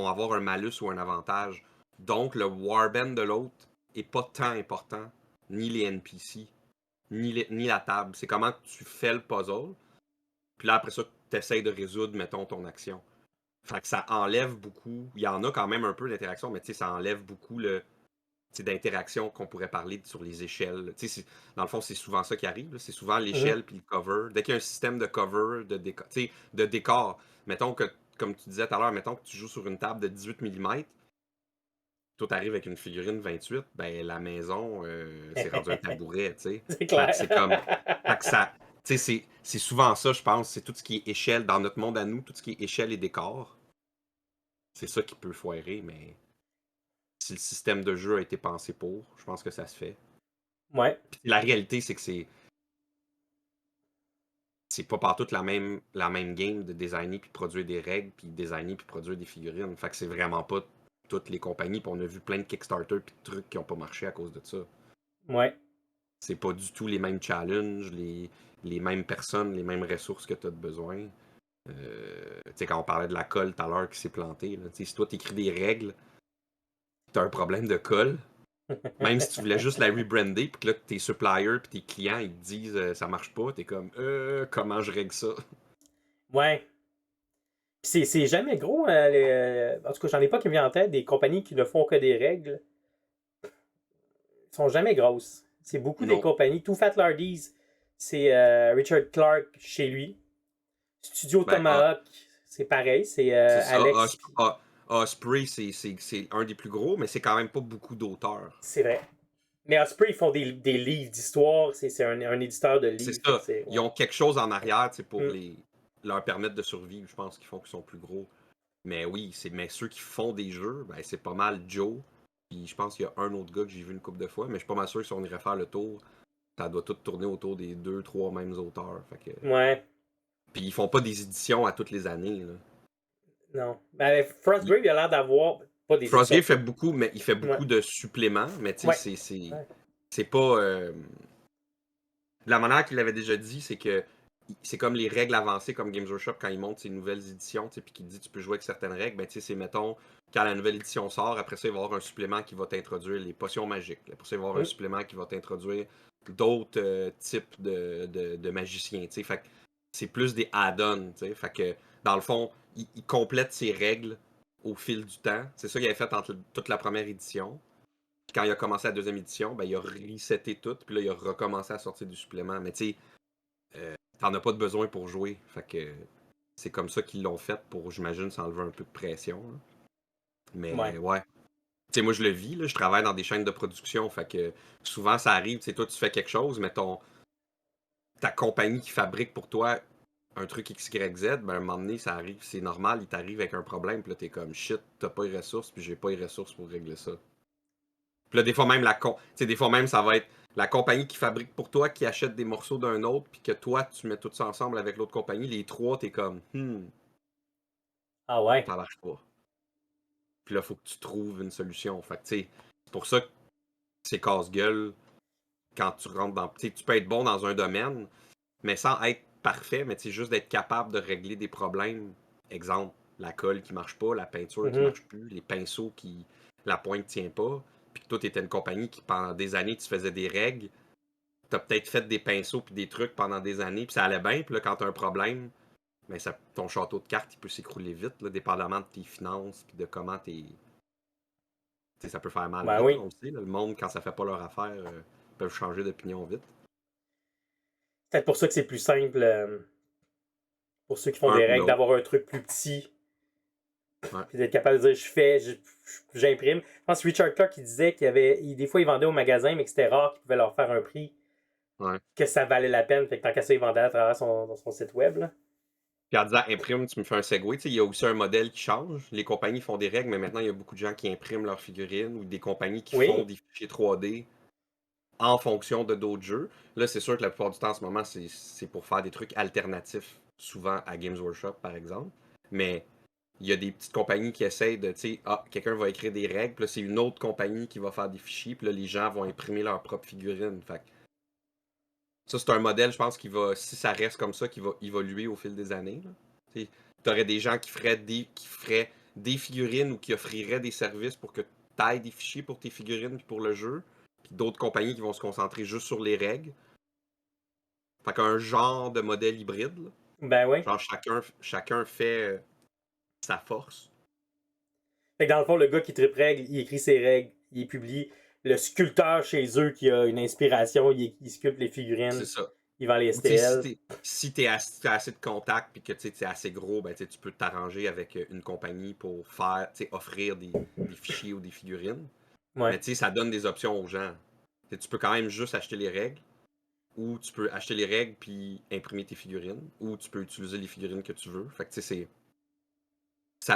avoir un malus ou un avantage. Donc, le warband de l'autre est pas tant important, ni les NPC, ni la table. C'est comment tu fais le puzzle. Puis là, après ça, tu essaies de résoudre, mettons, ton action. Fait que ça enlève beaucoup. Il y en a quand même un peu d'interaction, mais ça enlève beaucoup d'interaction qu'on pourrait parler sur les échelles. Dans le fond, c'est souvent ça qui arrive. C'est souvent l'échelle puis le cover. Dès qu'il y a un système de cover, de décor, mettons que, comme tu disais tout à l'heure, mettons que tu joues sur une table de 18 mm, toi t'arrives avec une figurine 28, ben la maison, c'est rendu un tabouret, tu sais. C'est clair. C'est comme. Fait que ça. C'est souvent ça, je pense. C'est tout ce qui est échelle dans notre monde à nous, tout ce qui est échelle et décor. C'est ça qui peut foirer, mais si le système de jeu a été pensé pour, je pense que ça se fait. Ouais. Puis la réalité, c'est que c'est pas partout la même game de designer puis produire des règles, puis designer puis produire des figurines. Fait que c'est vraiment pas toutes les compagnies, puis on a vu plein de Kickstarter puis de trucs qui ont pas marché à cause de ça. Ouais. C'est pas du tout les mêmes challenges, les mêmes personnes, les mêmes ressources que tu as de besoin. Tu sais, quand on parlait de la colle tout à l'heure qui s'est plantée, si toi t'écris des règles, t'as un problème de colle, même si tu voulais juste la rebrander, puis que là, tes suppliers puis tes clients, ils te disent ça marche pas, t'es comme comment je règle ça? Ouais. C'est jamais gros. En tout cas, j'en ai pas qui me vient en tête. Des compagnies qui ne font que des règles sont jamais grosses. C'est beaucoup des Non. compagnies. Too Fat Lardies, c'est Richard Clark chez lui. Studio Ben, Tomahawk, c'est pareil. C'est c'est ça. Alex. Osprey, c'est un des plus gros, mais c'est quand même pas beaucoup d'auteurs. C'est vrai. Mais Osprey, ils font des livres d'histoire. C'est un éditeur de C'est livres. ça. Ils Ouais. ont quelque chose en arrière pour Mm. leur permettre de survivre, je pense, qu'ils font qu'ils sont plus gros. Mais oui, mais ceux qui font des jeux, ben, c'est pas mal Joe. Puis je pense qu'il y a un autre gars que j'ai vu une couple de fois, mais je suis pas mal sûr que si on irait faire le tour, ça doit tout tourner autour des 2, 3 mêmes auteurs. Fait que... Ouais. Puis ils font pas des éditions à toutes les années. Là. Non. Ben, Frostgrave, il a l'air d'avoir pas des Frostgrave éditions. fait beaucoup, mais il fait beaucoup Ouais. de suppléments, mais tu sais, Ouais. c'est pas. La manière qu'il avait déjà dit, c'est que c'est comme les règles avancées comme Games Workshop quand ils montent ces nouvelles éditions, puis qu'ils disent tu peux jouer avec certaines règles, ben c'est mettons quand la nouvelle édition sort, après ça il va y avoir un supplément qui va t'introduire les potions magiques. Après ça il va y avoir un Mm. supplément qui va t'introduire d'autres types de magiciens, fait que c'est plus des add-ons, fait que dans le fond, ils complètent ces règles au fil du temps. C'est ça qu'il avait fait entre toute la première édition. Puis quand il a commencé la deuxième édition, ben, il a reseté tout, puis là il a recommencé à sortir du supplément. Mais tu sais, t'en as pas de besoin pour jouer. Fait que c'est comme ça qu'ils l'ont fait pour, j'imagine, s'enlever un peu de pression. Là. Mais Ouais. ouais. Tu sais, moi je le vis, là, je travaille dans des chaînes de production. Fait que souvent ça arrive, tu sais, toi tu fais quelque chose, mais ta compagnie qui fabrique pour toi un truc XYZ, ben à un moment donné, ça arrive, c'est normal, il t'arrive avec un problème, puis là t'es comme shit, t'as pas les ressources, puis j'ai pas les ressources pour régler ça. Puis là, des fois même, des fois même, ça va être la compagnie qui fabrique pour toi, qui achète des morceaux d'un autre, puis que toi, tu mets tout ça ensemble avec l'autre compagnie. Les trois, t'es comme, Ah ouais. ça marche pas. Puis là, faut que tu trouves une solution. Fait que, tu sais, c'est pour ça que c'est casse-gueule quand tu rentres dans. Tu sais, tu peux être bon dans un domaine, mais sans être parfait, mais tu sais, juste d'être capable de régler des problèmes. Exemple, la colle qui marche pas, la peinture qui Mhm. marche plus, les pinceaux qui. La pointe tient pas. Puis que toi, t'étais une compagnie qui, pendant des années, tu faisais des règles. T'as peut-être fait des pinceaux puis des trucs pendant des années, puis ça allait bien, puis là, quand t'as un problème, ben ton château de cartes, il peut s'écrouler vite, là, dépendamment de tes finances, puis de comment t'es. T'sais, ça peut faire mal Ben vite, là, oui. on le sait. Là, le monde, quand ça fait pas leur affaire, peuvent changer d'opinion vite. C'est peut-être pour ça que c'est plus simple pour ceux qui font Un des ou règles l'autre. d'avoir un truc plus petit Ouais. puis d'être capable de dire je fais, j'imprime. Je pense que Richard Clark qui disait des fois il vendait au magasin mais que c'était rare qu'il pouvait leur faire un prix Ouais. que ça valait la peine. Fait que tant qu'à ça, il vendait à travers son site web. Là. Puis en disant imprime, tu me fais un segue. Il y a aussi un modèle qui change. Les compagnies font des règles, mais maintenant, il y a beaucoup de gens qui impriment leurs figurines ou des compagnies qui font Oui. des fichiers 3D en fonction de d'autres jeux. Là, c'est sûr que la plupart du temps, en ce moment, c'est pour faire des trucs alternatifs, souvent à Games Workshop, par exemple. Mais il y a des petites compagnies qui essayent de, tu sais, quelqu'un va écrire des règles, puis là, c'est une autre compagnie qui va faire des fichiers, puis là, les gens vont imprimer leur propre figurine. Fait que ça, c'est un modèle, je pense, qui va, si ça reste comme ça, qui va évoluer au fil des années. Tu aurais des gens qui feraient des figurines ou qui offriraient des services pour que tu ailles des fichiers pour tes figurines puis pour le jeu. Puis d'autres compagnies qui vont se concentrer juste sur les règles. Fait qu'un genre de modèle hybride. Là. Ben oui. Genre chacun fait sa force. Fait que dans le fond, le gars qui tripe règles, il écrit ses règles, il publie. Le sculpteur chez eux qui a une inspiration, il sculpte les C'est figurines, ça. il vend les Ou tu sais, STL. si t'as assez de contacts puis que tu es assez gros, ben, tu peux t'arranger avec une compagnie pour offrir des fichiers ou des figurines. Mais Ouais. tu sais, ça donne des options aux gens. Tu peux quand même juste acheter les règles, ou tu peux acheter les règles puis imprimer tes figurines, ou tu peux utiliser les figurines que tu veux. Fait que tu sais,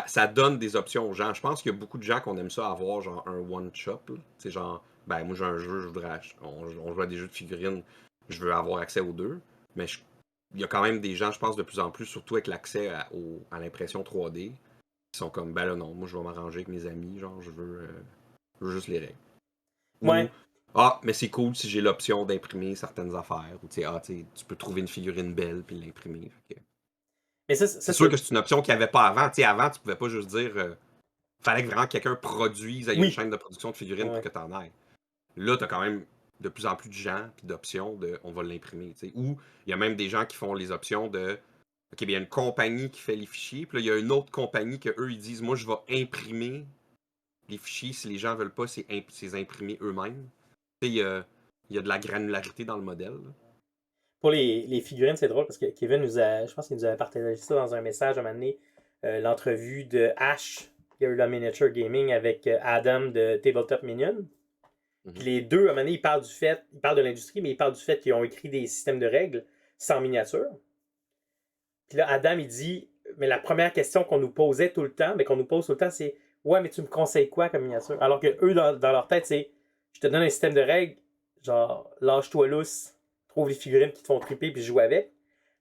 ça donne des options aux gens. Je pense qu'il y a beaucoup de gens qu'on aime ça avoir genre un one-shop. Tu sais, genre, ben moi j'ai un jeu, je voudrais acheter. On joue à des jeux de figurines, je veux avoir accès aux deux. Mais il y a quand même des gens, je pense, de plus en plus, surtout avec l'accès à l'impression 3D, qui sont comme, ben là non, moi je vais m'arranger avec mes amis, genre je veux juste les règles. Ou, Ouais. mais c'est cool si j'ai l'option d'imprimer certaines affaires. Ou, tu peux trouver une figurine belle puis l'imprimer. Mais ça, C'est ça sûr c'est. que c'est une option qu'il n'y avait pas avant. Avant, tu pouvais pas juste dire. Fallait que vraiment quelqu'un produise, il y a une Oui. chaîne de production de figurines pour Ouais. que tu en ailles. Là, tu as quand même de plus en plus de gens puis d'options de on va l'imprimer. Ou il y a même des gens qui font les options de OK, bien, il y a une compagnie qui fait les fichiers, puis là, il y a une autre compagnie que eux ils disent moi, je vais imprimer les fichiers si les gens veulent pas, c'est imprimer eux-mêmes. Il y a de la granularité dans le modèle. Là. Pour les figurines, c'est drôle parce que Kevin je pense qu'il nous avait partagé ça dans un message à un moment donné, l'entrevue de Ash, Guerrilla Miniature Gaming, avec Adam de Tabletop Minion. Puis Mhm. les deux, à un moment donné, ils parlent de l'industrie, mais ils parlent du fait qu'ils ont écrit des systèmes de règles sans miniature. Puis là, Adam, il dit, mais la première question qu'on nous posait tout le temps, mais qu'on nous pose tout le temps, c'est ouais, mais tu me conseilles quoi comme miniature? Alors que eux, dans leur tête, c'est je te donne un système de règles, genre lâche-toi lousse, trouve les figurines qui te font triper puis joue avec.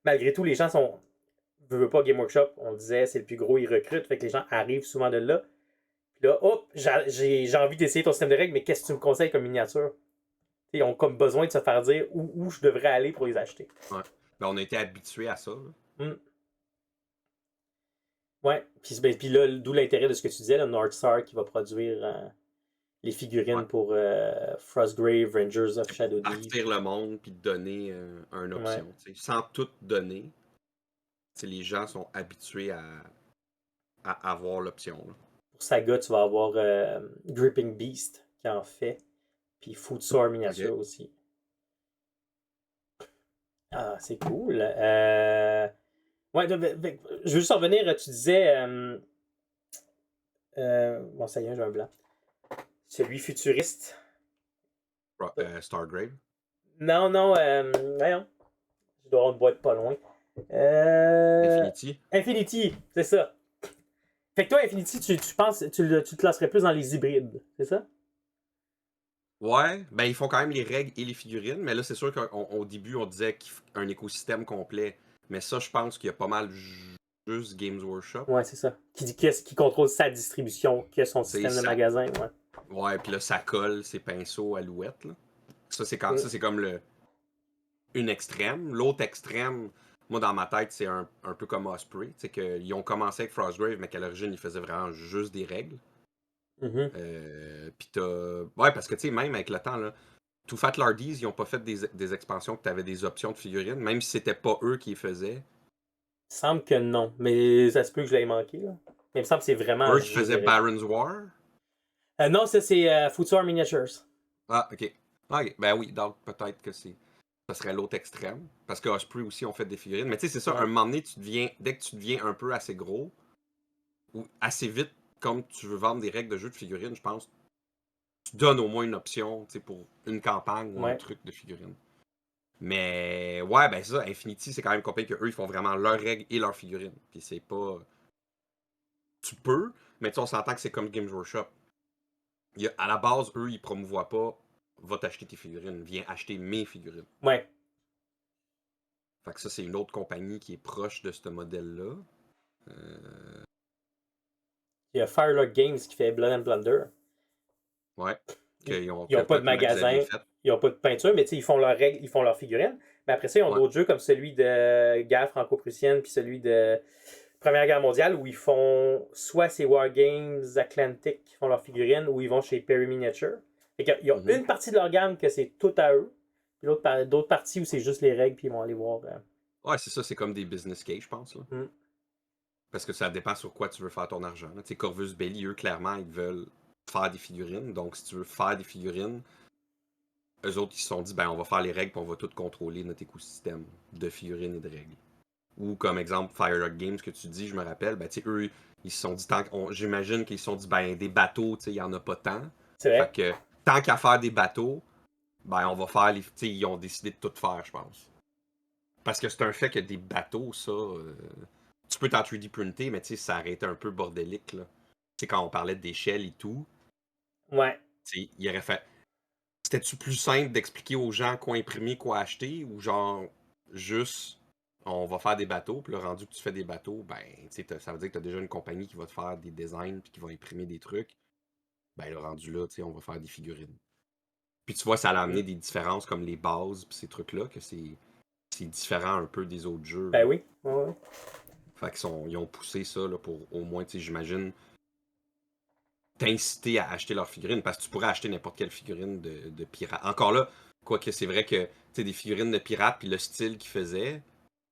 Malgré tout, les gens sont. Veux pas Game Workshop, on disait c'est le plus gros, ils recrutent, fait que les gens arrivent souvent de là. Puis là, hop, j'ai envie d'essayer ton système de règles, mais qu'est-ce que tu me conseilles comme miniature? Ils ont comme besoin de se faire dire où je devrais aller pour les acheter. Ouais. Ben, on a été habitués à ça. Là. Mm. Ouais, puis là, d'où l'intérêt de ce que tu disais, le Northstar qui va produire les figurines Ouais. pour Frostgrave, Rangers of Shadow Deep. Partir le monde puis te donner une option. Ouais. Sans tout donner, les gens sont habitués à avoir l'option. Là. Pour Saga, tu vas avoir Gripping Beast qui en fait, puis Footsore miniature Ok. aussi. Ah, c'est cool. Ouais, je veux juste revenir, tu disais. Bon, ça y est, j'ai un blanc. Celui futuriste. Stargrave. Non, voyons. Je dois avoir une boîte pas loin. Infinity. Infinity, c'est ça. Fait que toi, Infinity, tu penses, tu te classerais plus dans les hybrides, c'est ça? Ouais, ben ils font quand même les règles et les figurines, mais là c'est sûr qu'au début on disait qu'un écosystème complet. Mais ça, je pense qu'il y a pas mal juste Games Workshop. Ouais, c'est ça. Qui contrôle sa distribution, qui a son C'est système de ça. magasin, ouais. Ouais, puis là ça colle ses pinceaux alouettes. Là. Ça c'est comme une extrême. L'autre extrême, moi dans ma tête, c'est un peu comme Osprey. C'est qu'ils ont commencé avec Frostgrave, mais qu'à l'origine, ils faisaient vraiment juste des règles. Mm-hmm. Puis t'as. Ouais, parce que tu sais, même avec le temps, là, Too Fat Lardies, ils ont pas fait des expansions que t'avais des options de figurines, même si c'était pas eux qui les faisaient. Il semble que non, mais ça se peut que je l'ai manqué, là. Mais il me semble que c'est vraiment Eux qui juste des faisaient règles. Baron's War. Non, ça c'est Footsore Miniatures. Ah, ok. Ah, ok. Ben oui, donc peut-être que ça serait l'autre extrême. Parce que Osprey aussi ont fait des figurines. Mais tu sais, c'est ça, Ouais. un moment donné, dès que tu deviens un peu assez gros, ou assez vite, comme tu veux vendre des règles de jeu de figurines, je pense, tu donnes au moins une option, tu sais, pour une campagne ou un Ouais. truc de figurines. Mais ouais, ben ça, Infinity, c'est quand même compagnie qu'eux, ils font vraiment leurs règles et leurs figurines. Puis c'est pas. Tu peux, mais tu sais, on s'entend que c'est comme Games Workshop. À la base, eux, ils promouvoient pas va t'acheter tes figurines, viens acheter mes figurines. Ouais. Fait que ça, c'est une autre compagnie qui est proche de ce modèle-là. Il y a Firelock Games qui fait Blood and Plunder. Ouais. Ils Qu'ils ont, n'ont pas de que Max Xavier magasin, fait. ils n'ont pas de peinture, mais ils font leurs règles, ils font leurs figurines. Mais après ça, ils ont Ouais. d'autres jeux comme celui de guerre franco-prussienne puis celui de Première Guerre mondiale où ils font soit ces Wargames Atlantic qui font leurs figurines ou ils vont chez Perry Miniature. Fait qu'il y a une partie de leur gamme que c'est tout à eux, puis d'autres parties où c'est juste les règles puis ils vont aller voir. Ouais, c'est ça, c'est comme des business cases, je pense. Là. Mm. Parce que ça dépend sur quoi tu veux faire ton argent. Tu sais, Corvus Belli, eux, clairement, ils veulent faire des figurines. Donc, si tu veux faire des figurines, eux autres, ils se sont dit, ben, on va faire les règles et on va tout contrôler notre écosystème de figurines et de règles. Ou comme exemple, Firelock Games que tu dis, je me rappelle, ben, tu sais, eux, ils se sont dit, j'imagine qu'ils se sont dit, ben, des bateaux, tu sais, il n'y en a pas tant. C'est vrai. Fait que, tant qu'à faire des bateaux, ben, on va faire les. Tu sais, ils ont décidé de tout faire, je pense. Parce que c'est un fait que des bateaux, ça. Tu peux t'en 3D printer, mais tu sais, ça aurait été un peu bordélique, là. Tu sais, quand on parlait d'échelle et tout, Ouais. tu sais, il aurait fait. C'était-tu plus simple d'expliquer aux gens quoi imprimer, quoi acheter, ou genre, juste, on va faire des bateaux, puis le rendu que tu fais des bateaux, ben, tu sais, ça veut dire que tu as déjà une compagnie qui va te faire des designs, puis qui va imprimer des trucs. Ben, le rendu là, tu sais, on va faire des figurines. Puis tu vois, ça a amené des différences comme les bases, puis ces trucs-là, que c'est différent un peu des autres jeux. Ben Là. oui. Ouais. Fait qu'ils ont poussé ça là, pour au moins, tu sais, j'imagine, t'inciter à acheter leurs figurines, parce que tu pourrais acheter n'importe quelle figurine de pirate. Encore là, quoique c'est vrai que, tu sais, des figurines de pirates, puis le style qu'ils faisaient,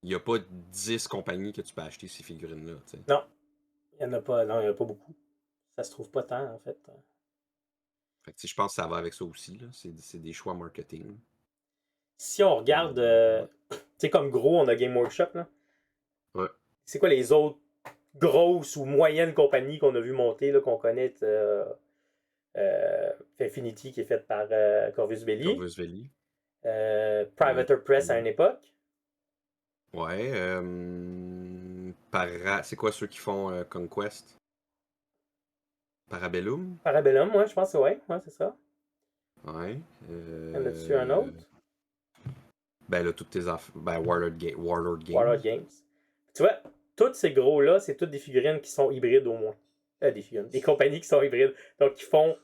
il n'y a pas 10 compagnies que tu peux acheter ces figurines-là, tu sais. Non. Il n'y en a pas. Non, il n'y en a pas beaucoup. Ça se trouve pas tant, en fait. Fait que, tu sais, je pense que ça va avec ça aussi, là. C'est des choix marketing. Si on regarde, Ouais. tu sais, comme gros, on a Game Workshop, là. Ouais. C'est quoi les autres grosses ou moyennes compagnies qu'on a vu monter, là, qu'on connaît? Infinity, qui est faite par Corvus Belli. Corvus Belli. Privateer Press à une époque. Ouais. C'est quoi ceux qui font Conquest? Parabellum? Parabellum, ouais, je pense que ouais, c'est ça. Ouais. Y en a-tu un autre? Ben là, toutes tes affaires. Ben, Warlord Games. Warlord Games. Tu vois, tous ces gros-là, c'est toutes des figurines qui sont hybrides au moins. Des figurines. Des compagnies qui sont hybrides. Donc, qui font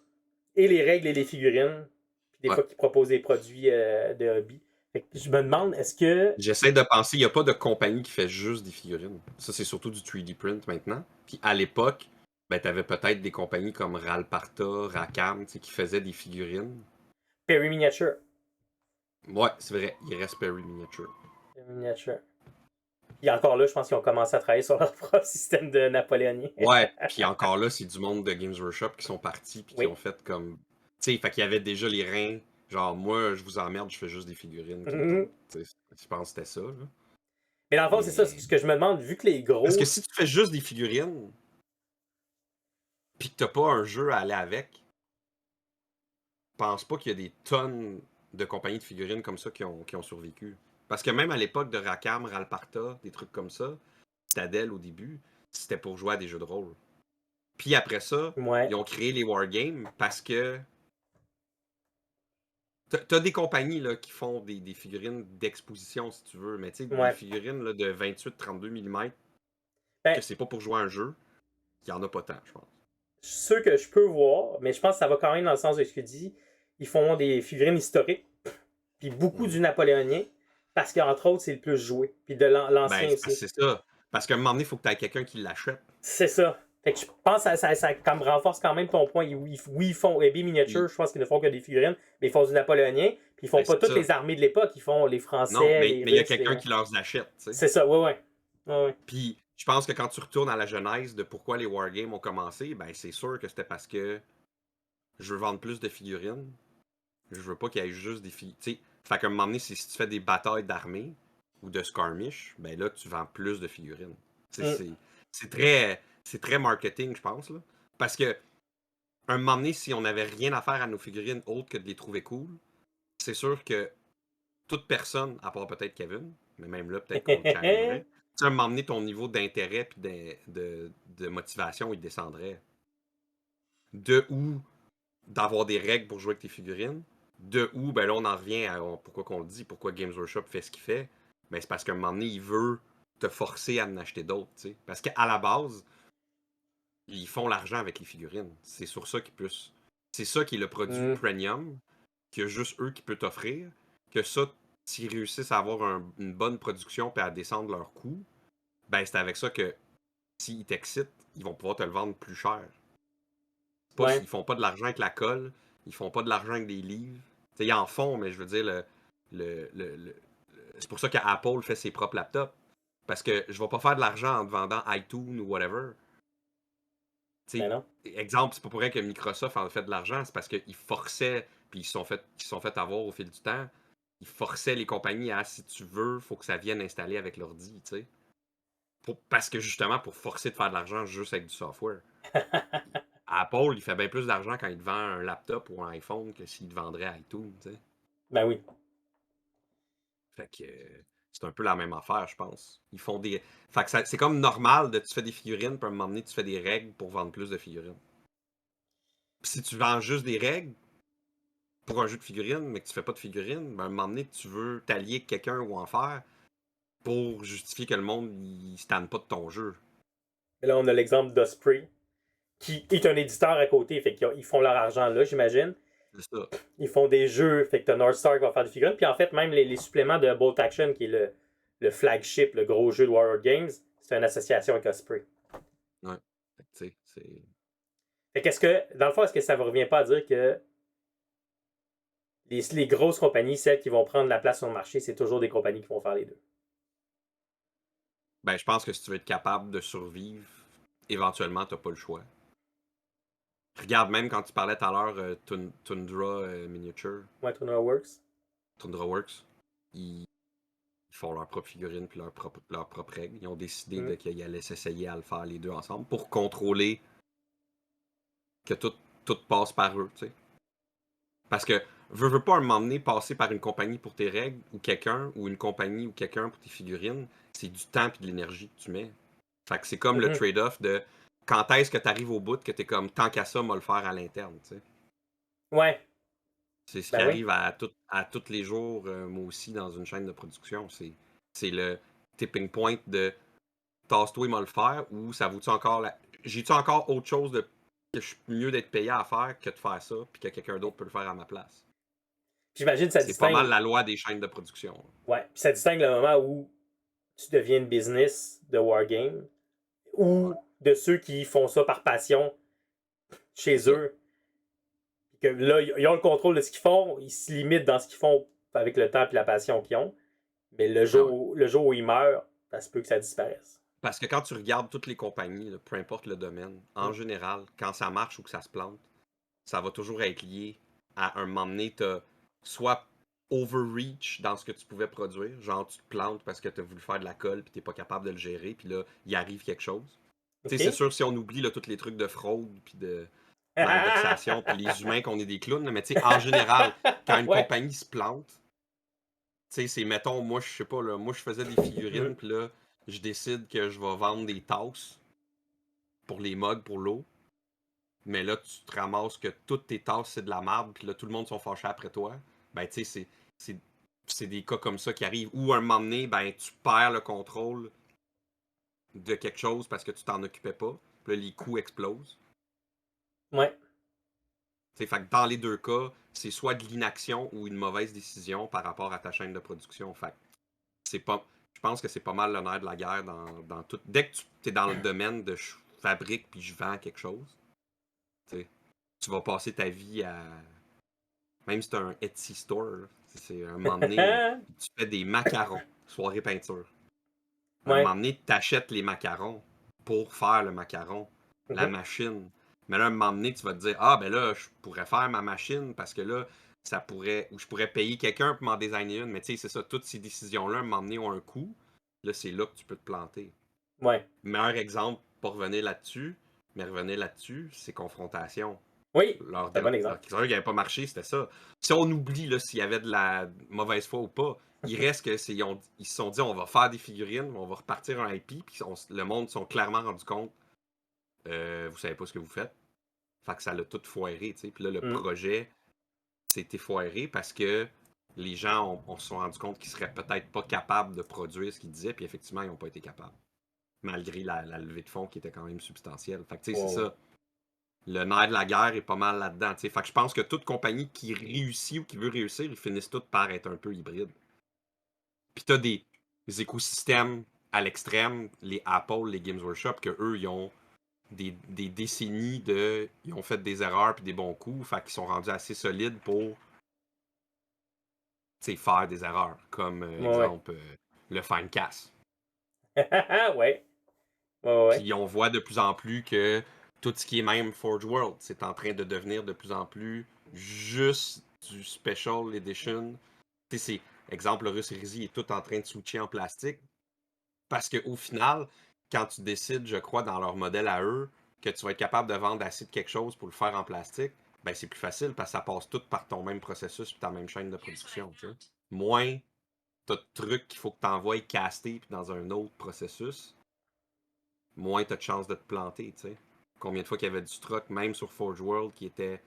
et les règles et les figurines. Puis des Ouais. fois, qui proposent des produits de hobby. Fait que je me demande, est-ce que... J'essaie de penser, il n'y a pas de compagnie qui fait juste des figurines. Ça, c'est surtout du 3D print maintenant. Puis à l'époque, ben, tu avais peut-être des compagnies comme Ralparta, Racam, qui faisaient des figurines. Perry Miniature. Ouais, c'est vrai, il reste Perry Miniature. Perry Miniature. Puis encore là, je pense qu'ils ont commencé à travailler sur leur propre système de napoléonien. Ouais, puis encore là, c'est du monde de Games Workshop qui sont partis puis qui Oui. ont fait comme. Tu sais, fait qu'il y avait déjà les reins. Genre, moi, je vous emmerde, je fais juste des figurines qui me Mhm. tentent. Tu sais, je pense que c'était ça, là. Mais dans le fond, c'est ça, Mais. ce que je me demande, vu que les Parce que grosses... si tu fais juste des figurines, puis que t'as pas un jeu à aller avec, je pense pas qu'il y a des tonnes de compagnies de figurines comme ça qui ont survécu. Parce que même à l'époque de Rackham, Ralparta, des trucs comme ça, Tadel au début, c'était pour jouer à des jeux de rôle. Puis après ça, Ouais. ils ont créé les wargames parce que t'as des compagnies là, qui font des figurines d'exposition, si tu veux, mais tu sais, des Ouais. figurines là, de 28-32 mm, que Ben, c'est pas pour jouer à un jeu, il y en a pas tant, je pense. ceux que je peux voir, mais je pense que ça va quand même dans le sens de ce que tu dis, ils font des figurines historiques, puis beaucoup du Mhm. napoléonien, parce qu'entre autres, c'est le plus joué, puis de Ben, l'ancien aussi. c'est ça. Parce qu'à un moment donné, il faut que tu aies quelqu'un qui l'achète. C'est ça. Fait que je pense que ça comme renforce quand même ton point. Oui, ils font AB Miniature, Puis, je pense qu'ils ne font que des figurines, mais ils font du napoléonien, puis ils font ben, pas c'est toutes ça. les armées de l'époque, ils font les Non, Français, mais les il y a Russes, les... quelqu'un qui leur achète, tu sais. C'est ça, ouais, ouais. Ouais, ouais. Puis, je pense que quand tu retournes à la genèse de pourquoi les wargames ont commencé, ben, c'est sûr que c'était parce que je veux vendre plus de figurines. Je veux pas qu'il y ait juste des figurines. Tu sais, fait qu'à un moment donné, si tu fais des batailles d'armée ou de skirmish, ben là, tu vends plus de figurines. Tu sais, Mm. c'est très marketing, je pense, là. Parce que, un moment donné, si on n'avait rien à faire à nos figurines autre que de les trouver cool, c'est sûr que toute personne, à part peut-être Kevin, mais même là, peut-être qu'on le challengerait, tu sais, à un moment donné, ton niveau d'intérêt et de motivation, il descendrait. De où d'avoir des règles pour jouer avec tes figurines, de où, ben là, on en revient à pourquoi qu'on le dit, pourquoi Games Workshop fait ce qu'il fait, ben c'est parce qu'à un moment donné, il veut te forcer à en acheter d'autres, tu sais. Parce qu'à la base, ils font l'argent avec les figurines. C'est sur ça qu'ils puissent. C'est ça qui est le produit Mm. premium, que juste eux qui peuvent t'offrir, que ça, s'ils réussissent à avoir une bonne production et à descendre leurs coûts, ben c'est avec ça que s'ils t'excitent, ils vont pouvoir te le vendre plus cher. Ouais. Ils font pas de l'argent avec la colle, ils font pas de l'argent avec des livres. T'sais, ils en font, mais je veux dire, c'est pour ça qu'Apple fait ses propres laptops. Parce que je vais pas faire de l'argent en te vendant iTunes ou whatever. Ben T'sais, non. exemple, c'est pas pour rien que Microsoft en fait de l'argent, c'est parce qu'ils forçaient, puis ils se sont fait avoir au fil du temps, ils forçaient les compagnies à, si tu veux, faut que ça vienne installer avec l'ordi, tu sais. Parce que justement, pour forcer de faire de l'argent juste avec du software. Apple, il fait bien plus d'argent quand il te vend un laptop ou un iPhone que s'il te vendrait iTunes, tu sais. Ben oui. Fait que c'est un peu la même affaire, je pense. Ils font des. Fait que c'est comme normal de tu fais des figurines, puis à un moment donné, tu fais des règles pour vendre plus de figurines. Puis si tu vends juste des règles pour un jeu de figurines, mais que tu fais pas de figurines, ben à un moment donné, tu veux t'allier avec quelqu'un ou en faire pour justifier que le monde il se tanne pas de ton jeu. Et là, on a l'exemple d'Osprey, qui est un éditeur à côté, fait qu'ils font leur argent là, j'imagine. C'est ça. Ils font des jeux, fait que t'as North Star qui va faire des figurines. Puis en fait, même les suppléments de Bolt Action, qui est le flagship, le gros jeu de Warlord Games, c'est une association avec Osprey. Ouais. Fait que tu sais, c'est. Fait qu'est-ce que, dans le fond, est-ce que ça ne revient pas à dire que les grosses compagnies, celles qui vont prendre la place sur le marché, c'est toujours des compagnies qui vont faire les deux? Ben, je pense que si tu veux être capable de survivre, éventuellement, t'as pas le choix. Regarde, même quand tu parlais tout à l'heure, Tundra Miniature, Ouais, Tundra Works. Tundra Works, ils font leur propre figurine puis leur propre règle. Ils ont décidé Mm. qu'ils allaient s'essayer à le faire les deux ensemble pour contrôler que tout passe par eux, tu sais. Parce que veux pas un moment donné passer par une compagnie pour tes règles ou quelqu'un, ou une compagnie ou quelqu'un pour tes figurines, c'est du temps et de l'énergie que tu mais. Fait que c'est comme le Mhm. trade-off de quand est-ce que tu arrives au bout que t'es comme tant qu'à ça, moi le faire à l'interne, tu sais. Ouais, C'est ce qui ben oui. arrive à tous les jours, moi aussi, dans une chaîne de production. C'est le tipping point de tasse-toi et moi le faire ou ça vaut-tu encore la. J'ai-tu encore autre chose que je suis mieux d'être payé à faire que de faire ça puis que quelqu'un d'autre peut le faire à ma place? J'imagine que ça C'est pas mal distingue. la loi des chaînes de production. Ouais, puis ça distingue le moment où tu deviens une business de Wargame Ouais, ou de ceux qui font ça par passion c'est chez ça. eux. Que là, ils ont le contrôle de ce qu'ils font, ils se limitent dans ce qu'ils font avec le temps et la passion qu'ils ont. Mais Ah ouais. le jour où ils meurent, ça se peut que ça disparaisse. Parce que quand tu regardes toutes les compagnies, là, peu importe le domaine, en Mm. général, quand ça marche ou que ça se plante, ça va toujours être lié à un moment donné, t'as soit overreach dans ce que tu pouvais produire, genre tu te plantes parce que tu as voulu faire de la colle puis t'es pas capable de le gérer, puis là, il arrive quelque chose. Tu sais, c'est OK? sûr, si on oublie là, tous les trucs de fraude puis de malversation puis les humains qu'on est des clowns, là, mais tu sais, en général, quand une Ouais. compagnie se plante, tu sais, c'est, mettons, moi, je sais pas, là, moi, je faisais des figurines, Mhm. puis là, je décide que je vais vendre des tasses pour les mugs, pour l'eau. Mais là, tu te ramasses que toutes tes tasses, c'est de la merde, puis là, tout le monde sont fâchés après toi. Ben, tu sais, c'est, c'est des cas comme ça qui arrivent. Ou à un moment donné, ben, tu perds le contrôle de quelque chose parce que tu t'en occupais pas. Puis là, les coûts explosent. Ouais. T'sais, fait que dans les deux cas, c'est soit de l'inaction ou une mauvaise décision par rapport à ta chaîne de production. Fait que c'est pas, je pense que c'est pas mal le nerf de la guerre dans tout. Dès que tu es dans le domaine de je fabrique puis je vends quelque chose, t'sais, tu vas passer ta vie à. Même si c'est un Etsy store, là, c'est un moment donné, tu fais des macarons, soirée peinture. Un Ouais. moment donné, tu achètes les macarons pour faire le macaron, la Mhm. machine. Mais là, un moment donné, tu vas te dire, ah, ben là, je pourrais faire ma machine parce que là, ça pourrait, ou je pourrais payer quelqu'un pour m'en designer une. Mais tu sais, c'est ça, toutes ces décisions-là, un moment donné, ont un coût. Là, c'est là que tu peux te planter. Ouais. Meilleur exemple, pour revenir là-dessus, mais revenir là-dessus, c'est confrontation. Oui. Leur, C'est un bon leur exemple. Kickstarter qui n'avait pas marché, c'était ça. Si on oublie là, s'il y avait de la mauvaise foi ou pas, il reste que ils se sont dit on va faire des figurines, on va repartir un IP, puis le monde sont clairement rendu compte vous savez pas ce que vous faites. Fait que ça l'a tout foiré, tu sais. Puis là, le Mm. projet s'était foiré parce que les gens se sont rendus compte qu'ils seraient peut-être pas capables de produire ce qu'ils disaient, puis effectivement, ils n'ont pas été capables. Malgré la levée de fonds qui était quand même substantielle. Fait que tu sais, c'est Wow. ça. Le nerf de la guerre est pas mal là-dedans. T'sais. Fait que je pense que toute compagnie qui réussit ou qui veut réussir, ils finissent toutes par être un peu hybrides. Puis t'as des écosystèmes à l'extrême, les Apple, les Games Workshop, que eux, ils ont des décennies de. Ils ont fait des erreurs puis des bons coups. Fait qu'ils sont rendus assez solides pour faire des erreurs. Comme Ouais. exemple le Finecast. Ouais. Ouais. Ouais. Puis on voit de plus en plus que tout ce qui est même Forge World, c'est en train de devenir de plus en plus juste du Special Edition. Tu sais, c'est exemple, le Russe Hérésie est tout en train de switcher en plastique. Parce qu'au final, quand tu décides, je crois, dans leur modèle à eux, que tu vas être capable de vendre assez de quelque chose pour le faire en plastique, ben c'est plus facile parce que ça passe tout par ton même processus et ta même chaîne de production. Tu sais. Moins t'as de trucs qu'il faut que tu envoies caster puis dans un autre processus, moins t'as de chances de te planter, tu sais. Combien de fois qu'il y avait du stock, même sur Forge World, qui était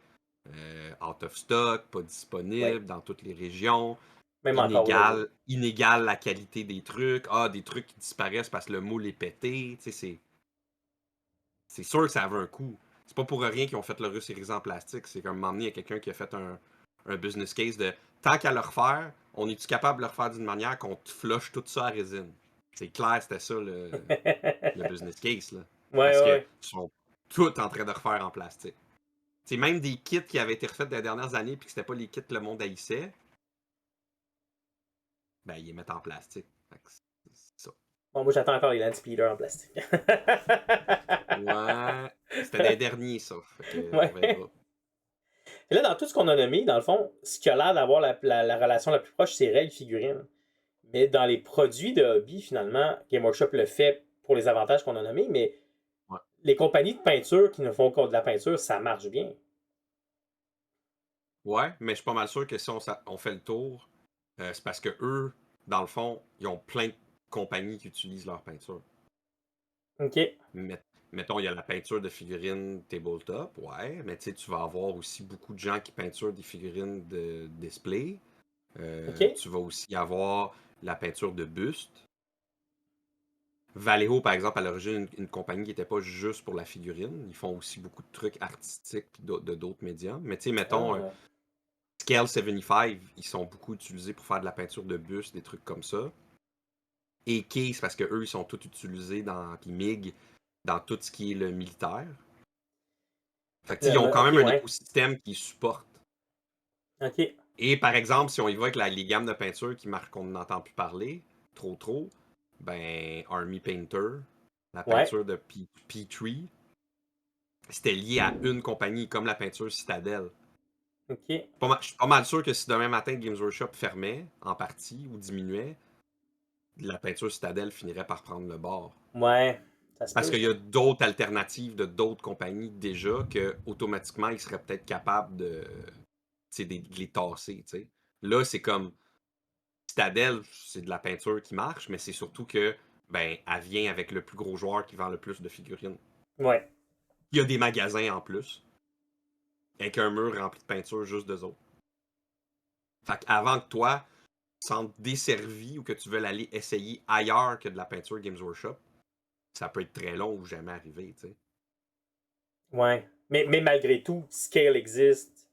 out of stock, pas Ouais. disponible dans toutes les régions, Même encore aujourd'hui. inégale la qualité des trucs, des trucs qui disparaissent parce que le moule est pété, tu sais, c'est sûr que ça avait un coût. C'est pas pour rien qu'ils ont fait le rusériser en plastique, c'est qu'à un moment donné, il y a quelqu'un qui a fait un business case de tant qu'à le refaire, on est-tu capable de le refaire d'une manière qu'on te flush tout ça à résine? C'est clair, c'était ça le business case, là. Ouais, Parce que ouais. ils sont tous en train de refaire en plastique. C'est même des kits qui avaient été refaits dans les dernières années puis que c'était pas les kits que le monde haïssait, ben ils les mettent en plastique. Fait que c'est ça. Bon, moi, j'attends encore les land speeders en plastique. Ouais. C'était des derniers, ça. Fait que on Ouais. verra. Et là, dans tout ce qu'on a nommé, dans le fond, ce qui a l'air d'avoir la relation la plus proche, c'est règles figurines. Mais dans les produits de hobby, finalement, Game Workshop le fait pour les avantages qu'on a nommés, mais Ouais. les compagnies de peinture qui ne font que de la peinture, ça marche bien. Ouais, mais je suis pas mal sûr que si on fait le tour, c'est parce que eux, dans le fond, ils ont plein de compagnies qui utilisent leur peinture. OK. Met- Mettons, il y a la peinture de figurines tabletop, ouais, mais tu sais, tu vas avoir aussi beaucoup de gens qui peinturent des figurines de display. OK. Tu vas aussi avoir la peinture de buste. Vallejo, par exemple, à l'origine, une compagnie qui n'était pas juste pour la figurine. Ils font aussi beaucoup de trucs artistiques de d'autres médias. Mais tu sais, mettons, Ah. Scale 75, ils sont beaucoup utilisés pour faire de la peinture de bus, des trucs comme ça. Et Case, parce que eux, ils sont tous utilisés puis MIG, dans tout ce qui est le militaire. Fait que, ils ont quand Ok, même un ouais. écosystème qui supporte. Ok. Et par exemple, si on y va avec les gammes de peinture qu'on n'entend plus parler, trop, ben Army Painter, la Ouais. peinture de P3, c'était lié à une compagnie, comme la peinture Citadel. Ok. Je suis pas mal sûr que si demain matin Games Workshop fermait en partie ou diminuait, la peinture Citadel finirait par prendre le bord. Ouais. Ça se Parce peut, qu'il y ça. a d'autres alternatives de d'autres compagnies déjà que automatiquement ils seraient peut-être capables de les tasser. T'sais. Là, c'est comme Citadel, c'est de la peinture qui marche, mais c'est surtout que ben elle vient avec le plus gros joueur qui vend le plus de figurines. Ouais. Il y a des magasins en plus, avec un mur rempli de peinture juste d'eux autres. Fait qu'avant que toi, tu te sentes desservi ou que tu veuilles aller essayer ailleurs que de la peinture Games Workshop, ça peut être très long ou jamais arrivé, tu sais. Ouais. Mais malgré tout, Scale existe,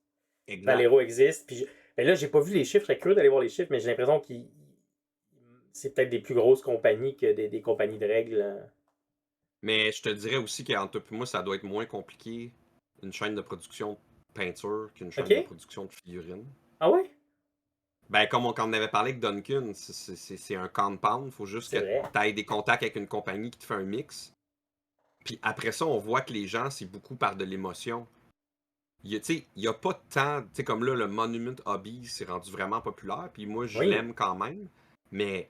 Exact. Valero existe. Mais là, j'ai pas vu les chiffres. Je serais curieux d'aller voir les chiffres, mais j'ai l'impression que c'est peut-être des plus grosses compagnies que des compagnies de règles. Mais je te dirais aussi qu'entre toi et moi, ça doit être moins compliqué une chaîne de production de peinture qu'une chaîne de OK? production de figurines. Ah ouais? Ben, comme on en avait parlé avec Duncan, c'est un compound. Faut juste C'est que vrai. tu aies des contacts avec une compagnie qui te fait un mix. Puis après ça, on voit que les gens, c'est beaucoup par de l'émotion. Il y a pas de temps. Tu sais, comme là, le Monument Hobby, c'est rendu vraiment populaire. Puis moi, je Oui. l'aime quand même. Mais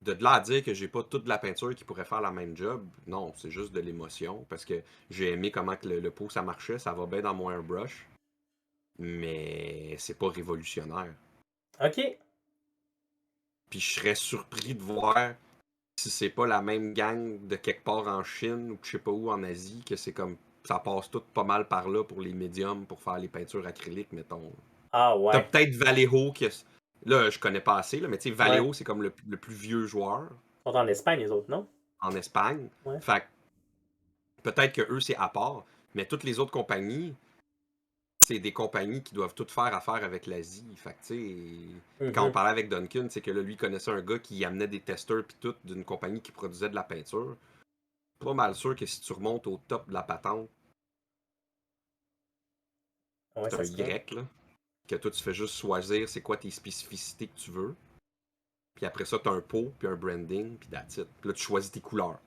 de là à dire que j'ai pas toute la peinture qui pourrait faire la même job, non, c'est juste de l'émotion. Parce que j'ai aimé comment que le pot ça marchait. Ça va bien dans mon airbrush. Mais c'est pas révolutionnaire. OK. Puis je serais surpris de voir si c'est pas la même gang de quelque part en Chine ou je sais pas où en Asie, que c'est comme ça passe tout pas mal par là pour les médiums pour faire les peintures acryliques, mettons. Ah T'as ouais. peut-être Vallejo qui là je connais pas assez là, mais tu sais Ouais. Vallejo c'est comme le plus vieux joueur Ils sont en Espagne, les autres, non? en Espagne. Ouais. Fait que peut-être que eux c'est à part, mais toutes les autres compagnies, c'est des compagnies qui doivent toutes faire affaire avec l'Asie. Fait que tu sais, quand on Mhm. parlait avec Duncan, c'est que là lui connaissait un gars qui amenait des testeurs puis tout d'une compagnie qui produisait de la peinture. Pas mal sûr que si tu remontes au top de la patente, Ouais, c'est ça un se peut. Y, là, que toi, tu fais juste choisir c'est quoi tes spécificités que tu veux. Puis après ça, tu as un pot, puis un branding, puis that's it. Puis là, tu choisis tes couleurs.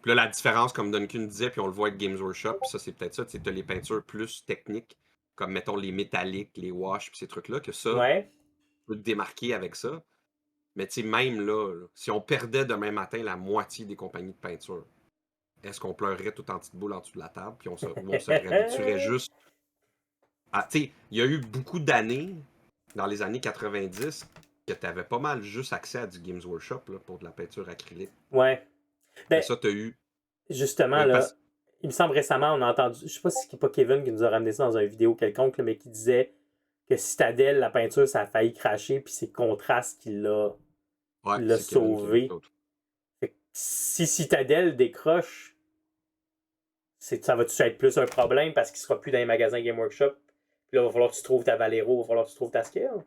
Puis là, la différence, comme Duncan disait, puis on le voit avec Games Workshop, puis ça, c'est peut-être ça, tu as les peintures plus techniques, comme mettons les métalliques, les washes, puis ces trucs-là, que ça, Ouais. tu peux te démarquer avec ça. Mais tu sais, même là, si on perdait demain matin la moitié des compagnies de peinture, est-ce qu'on pleurerait tout en petite boule en dessous de la table, puis ou on se réhabituerait juste. Ah, tu sais, il y a eu beaucoup d'années, dans les années 90, que tu avais pas mal juste accès à du Games Workshop là, pour de la peinture acrylique. Ouais. Mais Ben, ça, tu as eu. justement, Ben, là, il me semble récemment, on a entendu, je sais pas si c'est pas Kevin qui nous a ramené ça dans une vidéo quelconque, là, mais qui disait que Citadel, la peinture, ça a failli cracher, puis c'est Contraste ouais, qui l'a c'est Kevin qui avait dit sauvé. l'autre. Fait que si Citadel décroche, ça va-tu être plus un problème parce qu'il sera plus dans les magasins Game Workshop? Puis là, il va falloir que tu trouves ta Valero, il va falloir que tu trouves ta Scale.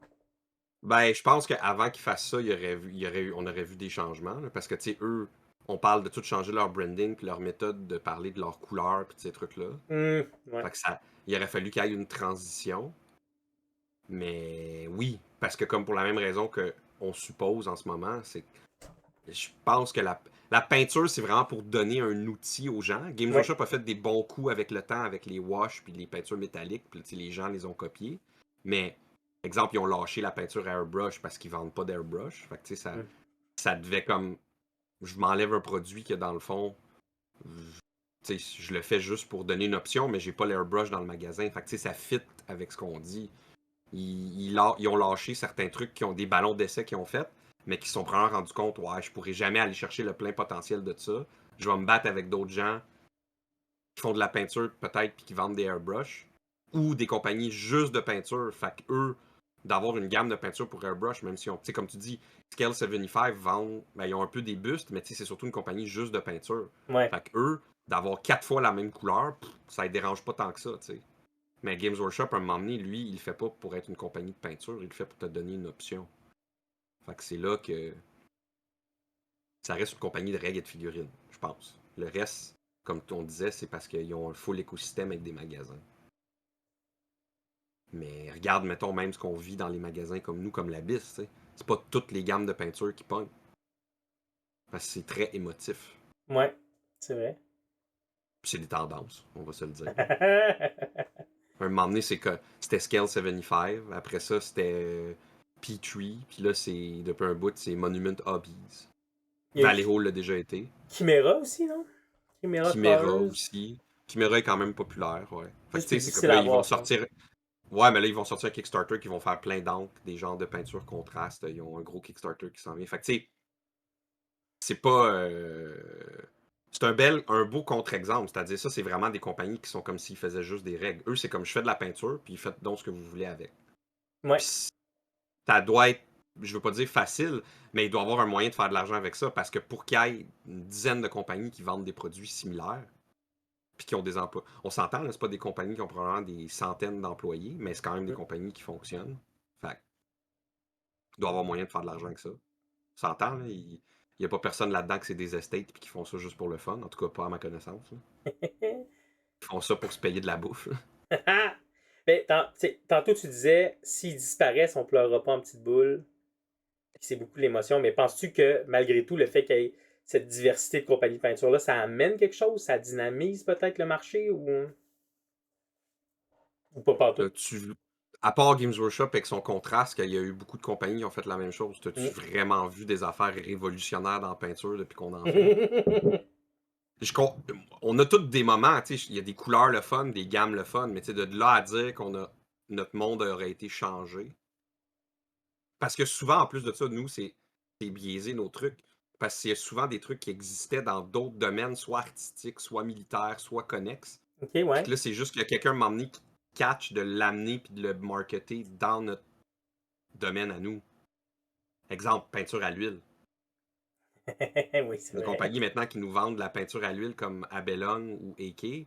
Ben, je pense qu'avant qu'ils fassent ça, on aurait vu des changements. Là, parce que, tu sais, eux, on parle de tout changer leur branding puis leur méthode de parler de leurs couleurs puis de ces trucs-là. Ouais. Fait que il aurait fallu qu'il y ait une transition. Mais oui, parce que comme pour la même raison que on suppose en ce moment, c'est je pense que la peinture, c'est vraiment pour donner un outil aux gens. Games Ouais. Workshop a fait des bons coups avec le temps, avec les washes puis les peintures métalliques, puis les gens les ont copiés. Mais, exemple, ils ont lâché la peinture airbrush parce qu'ils vendent pas d'airbrush. Fait que, tu sais, Mm. ça devait comme. Je m'enlève un produit que dans le fond, tu sais, je le fais juste pour donner une option, mais j'ai pas l'airbrush dans le magasin. Fait que, tu sais, ça fit avec ce qu'on dit. Ils ont lâché certains trucs qui ont des ballons d'essai qu'ils ont fait, mais qui se sont probablement rendus compte, ouais, je pourrais jamais aller chercher le plein potentiel de ça. Je vais me battre avec d'autres gens qui font de la peinture peut-être puis qui vendent des airbrush ou des compagnies juste de peinture. Fait que eux, d'avoir une gamme de peinture pour airbrush, même si on, tu sais, comme tu dis, Scale 75 vendent, ben, ils ont un peu des bustes, mais tu sais, c'est surtout une compagnie juste de peinture. Ouais. Fait que eux, d'avoir 4 fois la même couleur, ça les dérange pas tant que ça, tu sais. Mais Games Workshop, à un moment donné, lui, il le fait pas pour être une compagnie de peinture, il le fait pour te donner une option. Fait que c'est là que ça reste une compagnie de règles et de figurines, je pense. Le reste, comme on disait, c'est parce qu'ils ont un full écosystème avec des magasins. Mais regarde, mettons, même ce qu'on vit dans les magasins comme nous, comme l'Abyss, tu sais. C'est pas toutes les gammes de peinture qui pognent. Parce que c'est très émotif. Ouais, c'est vrai. Puis c'est des tendances, on va se le dire. Un moment donné, c'était Scale 75. Après ça, c'était P3. Puis là, c'est depuis un bout, c'est Monument Hobbies. Il y a eu Vallejo l'a déjà été. Chimera aussi, non? Chimera Chimera Colors. aussi. Chimera est quand même populaire, ouais. Fait que Juste tu plus sais, c'est comme difficile là, à ils vont avoir, je pense. sortir. Ouais, mais là, ils vont sortir un Kickstarter qui vont faire plein d'encre, des genres de peinture contraste. Ils ont un gros Kickstarter qui s'en vient. Fait que tu sais, c'est pas. C'est un beau contre-exemple. C'est-à-dire, ça, c'est vraiment des compagnies qui sont comme s'ils faisaient juste des règles. Eux, c'est comme je fais de la peinture, puis faites donc ce que vous voulez avec. Ouais. Puis ça doit être, je veux pas dire facile, mais il doit y avoir un moyen de faire de l'argent avec ça parce que pour qu'il y ait une dizaine de compagnies qui vendent des produits similaires puis qui ont des emplois. On s'entend, là, c'est pas des compagnies qui ont probablement des centaines d'employés, mais c'est quand même des Mm. compagnies qui fonctionnent. Fait que, il doit y avoir moyen de faire de l'argent avec ça. On s'entend, là, il n'y a pas personne là-dedans que c'est des estates puis qui font ça juste pour le fun, en tout cas pas à ma connaissance. Là. Ils font ça pour se payer de la bouffe. Là. Mais tantôt, tu disais, s'ils disparaissent, on pleurera pas en petite boule. Puis c'est beaucoup l'émotion. Mais penses-tu que, malgré tout, le fait qu'il y ait cette diversité de compagnies de peinture-là, ça amène quelque chose? Ça dynamise peut-être le marché ou pas partout? Tu, à part Games Workshop avec son contraste, qu'il y a eu beaucoup de compagnies qui ont fait la même chose, as-tu Mm. vraiment vu des affaires révolutionnaires dans la peinture depuis qu'on en fait? Je on a tous des moments, tu sais, il y a des couleurs le fun, des gammes le fun, mais tu sais, de là à dire notre monde aurait été changé. Parce que souvent, en plus de ça, nous, c'est biaisé nos trucs. Parce qu'il y a souvent des trucs qui existaient dans d'autres domaines, soit artistiques, soit militaires, soit connexes. Ok, Puis ouais. que là, c'est juste que quelqu'un m'a emmené qui catch de l'amener puis de le marketer dans notre domaine à nous. Exemple, peinture à l'huile. Oui, c'est Une vrai. compagnie maintenant qui nous vend de la peinture à l'huile comme Abelone ou AK.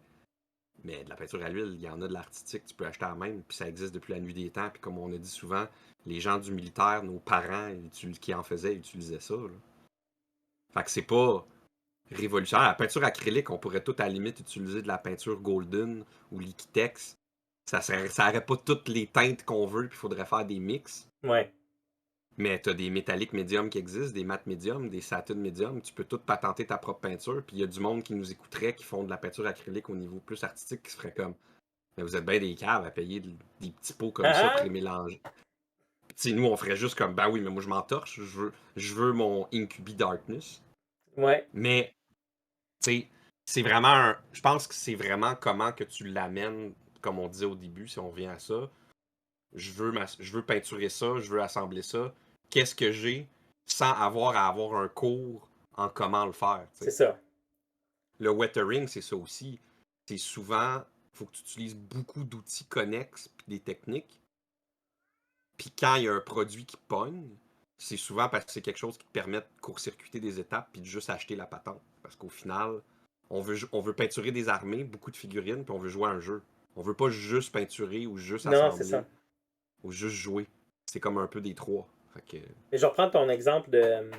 Mais de la peinture à l'huile, il y en a de l'artistique, tu peux acheter à même, puis ça existe depuis la nuit des temps. Puis comme on a dit souvent, les gens du militaire, nos parents qui en faisaient, utilisaient ça. Là. Fait que c'est pas révolutionnaire. La peinture acrylique, on pourrait tout à la limite utiliser de la peinture golden ou liquitex. Ça aurait pas toutes les teintes qu'on veut, puis il faudrait faire des mix. Ouais. Mais tu as des métalliques médiums qui existent, des mat médiums, des satin médiums. Tu peux tout patenter ta propre peinture. Puis il y a du monde qui nous écouterait, qui font de la peinture acrylique au niveau plus artistique, qui se ferait comme mais vous êtes bien des caves à payer des petits pots comme ça Ah, prémélangés. T'sais, nous, on ferait juste comme, ben oui, mais moi, je m'entorche. Je veux mon Incubi Darkness. ah. Ouais. Mais, tu sais, c'est vraiment je pense que c'est vraiment comment que tu l'amènes, comme on disait au début, si on revient à ça. Je veux peinturer ça, je veux assembler ça. Qu'est-ce que j'ai sans avoir à avoir un cours en comment le faire, tu C'est sais. ça. Le weathering, c'est ça aussi. C'est souvent, faut que tu utilises beaucoup d'outils connexes puis des techniques. Puis quand il y a un produit qui pogne, c'est souvent parce que c'est quelque chose qui te permet de court-circuiter des étapes puis de juste acheter la patente. Parce qu'au final, on veut peinturer des armées, beaucoup de figurines, puis on veut jouer à un jeu. On veut pas juste peinturer ou juste Non, c'est assembler ça. ou juste jouer. C'est comme un peu des trois. Fait que, Mais je vais reprendre ton exemple de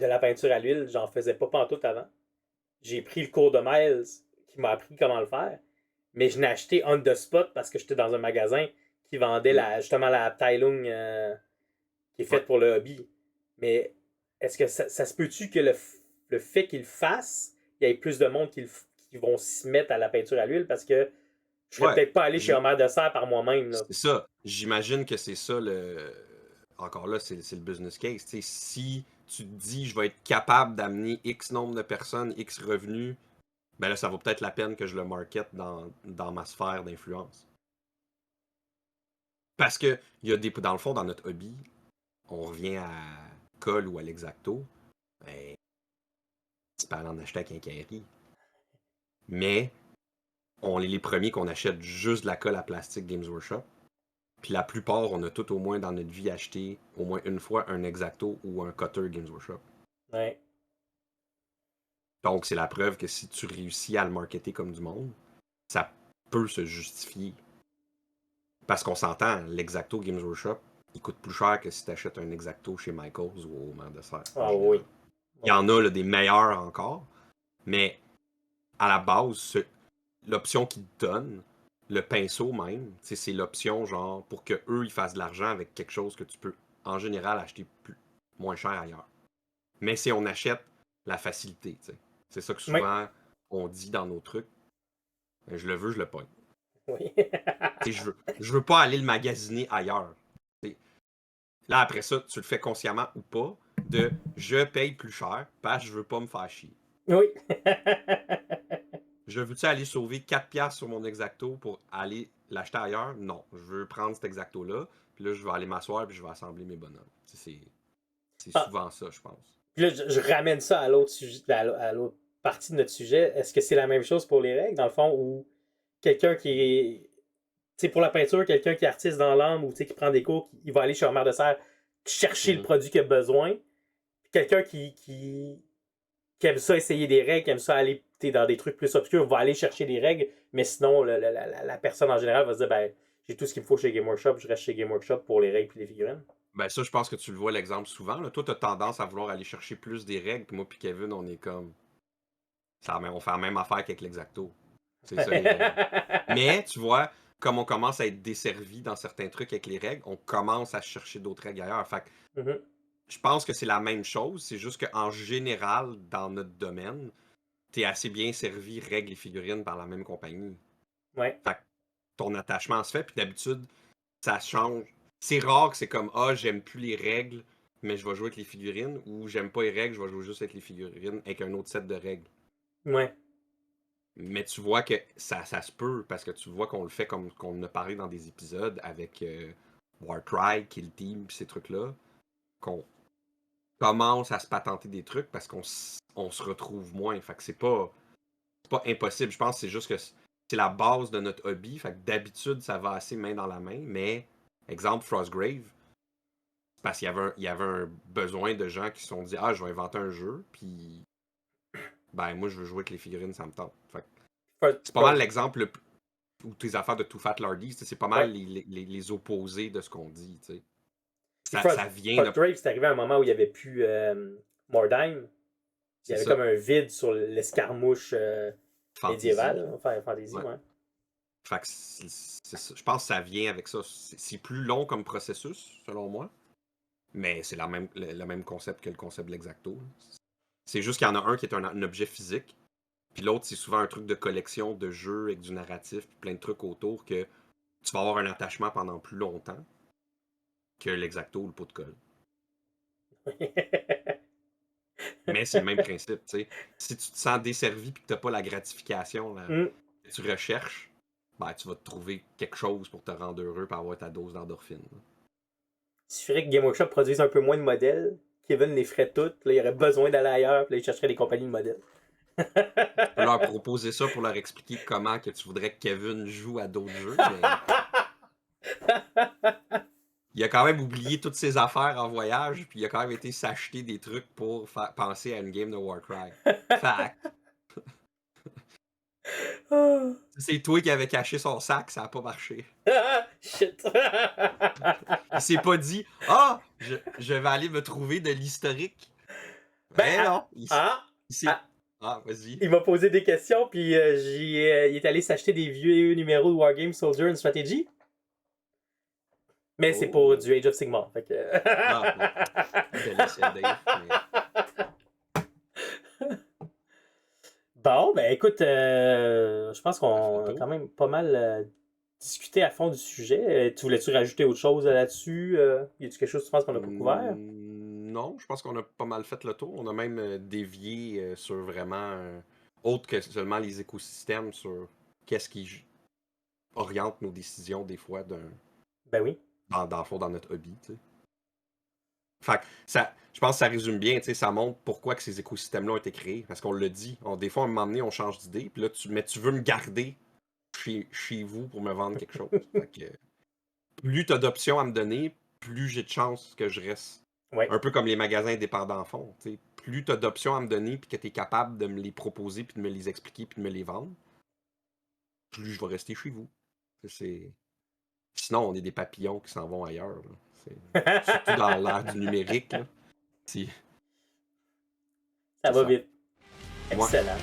la peinture à l'huile. J'en faisais pas pantoute avant. J'ai pris le cours de Miles qui m'a appris comment le faire. Mais je l'ai acheté on the spot parce que j'étais dans un magasin qui vendait justement la Tai Lung qui est ouais. faite pour le hobby. Mais est-ce que ça se peut-tu que le fait qu'il le fasse, il y ait plus de monde qui vont s'y mettre à la peinture à l'huile parce que je serais Ouais. peut-être pas allé chez J- Homer de Serre par moi-même. Là. C'est ça. J'imagine que c'est ça le. Encore là, c'est le business case. T'sais, si tu te dis je vais être capable d'amener X nombre de personnes, X revenus, ben là, ça vaut peut-être la peine que je le market dans ma sphère d'influence. Parce que il y a dans le fond, dans notre hobby, on revient à Colle ou à l'Exacto, ben, tu peux aller en acheter à Quincaillerie. Mais on est les premiers qu'on achète juste de la colle à plastique Games Workshop. Puis la plupart, on a tout au moins dans notre vie acheté au moins une fois un Exacto ou un Cutter Games Workshop. Ouais. Donc c'est la preuve que si tu réussis à le marketer comme du monde, ça peut se justifier. Parce qu'on s'entend, l'Exacto Games Workshop, il coûte plus cher que si tu achètes un Exacto chez Michaels ou au Man de Serre. Ah oui. Il y en a là, des meilleurs encore, mais à la base, l'option qu'ils te donnent, le pinceau même, c'est l'option genre pour que eux ils fassent de l'argent avec quelque chose que tu peux en général acheter moins cher ailleurs. Mais si on achète la facilité, c'est ça que Oui. souvent on dit dans nos trucs. Je le veux, je le pogne. Oui. Je veux pas aller le magasiner ailleurs. T'sais. Là, après ça, tu le fais consciemment ou pas, de je paye plus cher parce que je veux pas me faire chier. Oui. Je veux-tu aller sauver 4$ sur mon Exacto pour aller l'acheter ailleurs? Non. Je veux prendre cet Exacto-là, puis là, je vais aller m'asseoir puis je vais assembler mes bonhommes. C'est Ah, souvent ça, je pense. puis là, je ramène ça à l'autre sujet, à l'autre partie de notre sujet. Est-ce que c'est la même chose pour les règles, dans le fond, où quelqu'un qui est. Tu sais, pour la peinture, quelqu'un qui est artiste dans l'âme ou qui prend des cours, il va aller chez un maire de serre chercher le produit qu'il a besoin. Puis quelqu'un qui aime ça essayer des règles, qui aime ça aller dans des trucs plus obscurs, va aller chercher des règles, mais sinon, la personne en général va se dire ben, j'ai tout ce qu'il me faut chez Game Workshop, je reste chez Game Workshop pour les règles et les figurines. Ben ça, je pense que tu le vois l'exemple souvent. Là. Toi, tu as tendance à vouloir aller chercher plus des règles, puis moi puis Kevin, on est comme. On fait la même affaire qu'avec l'Exacto. C'est ça les règles. Mais tu vois, comme on commence à être desservi dans certains trucs avec les règles, on commence à chercher d'autres règles ailleurs. Fait que Mhm. je pense que c'est la même chose, c'est juste qu'en général, dans notre domaine, t'es assez bien servi règles et figurines par la même compagnie. Ouais. Fait que ton attachement se fait, puis d'habitude, ça change. C'est rare que c'est comme ah, j'aime plus les règles, mais je vais jouer avec les figurines, ou j'aime pas les règles, je vais jouer juste avec les figurines, avec un autre set de règles. Ouais. Mais tu vois que ça se peut, parce que tu vois qu'on le fait comme qu'on a parlé dans des épisodes avec Warcry, Kill Team, pis ces trucs-là, qu'on commence à se patenter des trucs parce qu'on se retrouve moins. Fait que c'est pas impossible. Je pense que c'est juste que c'est la base de notre hobby. Fait que d'habitude, ça va assez main dans la main. Mais, exemple, Frostgrave, parce qu'il y avait un besoin de gens qui se sont dit ah, je vais inventer un jeu, puis ben moi, je veux jouer avec les figurines, ça me tente. Fait que c'est pas mal l'exemple ou tes affaires de Too Fat Lardy, c'est pas mal Ouais. les opposés de ce qu'on dit. Puis Ça vient de Frostgrave, c'est arrivé à un moment où il n'y avait plus Mordheim. Il y c'est avait ça. comme un vide sur l'escarmouche Fantasy. médiévale, enfin fantasy, Ouais. ouais. Fait que c'est ça. Je pense que ça vient avec ça. C'est plus long comme processus, selon moi. Mais c'est le même concept que le concept de l'Exacto. C'est juste qu'il y en a un qui est un objet physique. Puis l'autre, c'est souvent un truc de collection de jeux avec du narratif, puis plein de trucs autour que tu vas avoir un attachement pendant plus longtemps que l'Exacto ou le pot de colle. Mais c'est le même principe, tu sais. Si tu te sens desservi et que tu n'as pas la gratification là, Mm. que tu recherches, ben, tu vas te trouver quelque chose pour te rendre heureux et avoir ta dose d'endorphine. Il suffirait que Game Workshop produise un peu moins de modèles. Kevin les ferait toutes. Là, il aurait besoin d'aller ailleurs. Puis là, il chercherait des compagnies de modèles. Tu peux leur proposer ça pour leur expliquer comment que tu voudrais que Kevin joue à d'autres jeux, mais il a quand même oublié toutes ses affaires en voyage, puis il a quand même été s'acheter des trucs pour penser à une game de Warcry. Fact. C'est toi qui avais caché son sac, ça n'a pas marché. Shit. Il s'est pas dit ah, je vais aller me trouver de l'historique. Ben, Mais non, il s'est. ah, Ah, vas-y. il m'a posé des questions, puis il est allé s'acheter des vieux numéros de Wargame Soldier and Strategy. Mais c'est pour Oh. du Age of Sigmar. Fait que... Ah, bon. Bel essai, Dave. Mais... Bon, ben écoute, je pense Ça fait le qu'on a tour. quand même pas mal discuté à fond du sujet. Tu voulais-tu rajouter autre chose là-dessus? Y a-tu quelque chose que tu penses qu'on n'a pas couvert? Non, je pense qu'on a pas mal fait le tour. On a même dévié sur vraiment autre que seulement les écosystèmes, sur qu'est-ce qui oriente nos décisions des fois Ben oui. dans le fond, dans notre hobby. Tu sais. Fait que je pense que ça résume bien, tu sais, ça montre pourquoi que ces écosystèmes-là ont été créés. Parce qu'on le dit, des fois, à un moment donné, on change d'idée, puis là, mais tu veux me garder chez vous pour me vendre quelque chose. Fait que, plus tu as d'options à me donner, plus j'ai de chances que je reste. Ouais. Un peu comme les magasins indépendants font. Tu sais. Plus tu as d'options à me donner, puis que tu es capable de me les proposer, puis de me les expliquer, puis de me les vendre, plus je vais rester chez vous. C'est sinon, on est des papillons qui s'en vont ailleurs. Là. Surtout dans l'ère du numérique. Là. Ça C'est va ça. vite. Ouais. Excellent.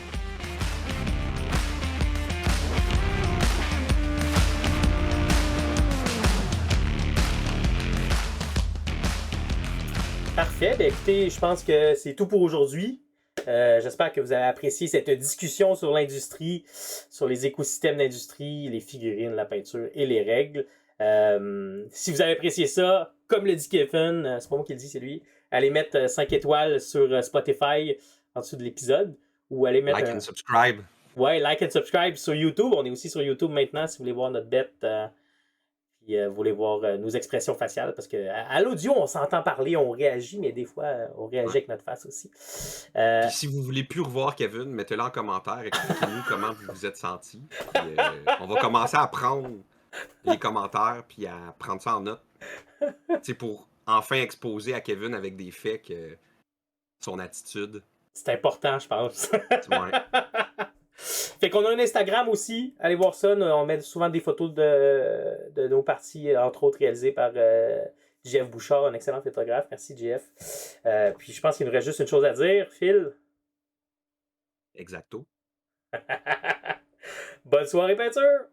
Parfait. Ben, écoutez, je pense que c'est tout pour aujourd'hui. J'espère que vous avez apprécié cette discussion sur l'industrie, sur les écosystèmes d'industrie, les figurines, la peinture et les règles. Si vous avez apprécié ça, comme le dit Kevin, c'est pas moi qui le dis, c'est lui, allez mettre 5 étoiles sur Spotify en dessous de l'épisode ou allez mettre Like and subscribe. Ouais, like and subscribe sur YouTube. On est aussi sur YouTube maintenant si vous voulez voir notre bête. Puis vous voulez voir nos expressions faciales, parce que à l'audio, on s'entend parler, on réagit, mais des fois, on réagit avec notre face aussi. Puis si vous voulez plus revoir Kevin, mettez-le en commentaire, expliquez-nous comment vous vous êtes senti. Puis, on va commencer à prendre les commentaires puis à prendre ça en note. Pour enfin exposer à Kevin avec des faits que son attitude. C'est important, je pense. Ouais. Fait qu'on a un Instagram aussi. Allez voir ça. On met souvent des photos de nos parties, entre autres réalisées par JF Bouchard, un excellent photographe. Merci, JF. Puis je pense qu'il nous reste juste une chose à dire. Phil? Exacto. Bonne soirée, peinture!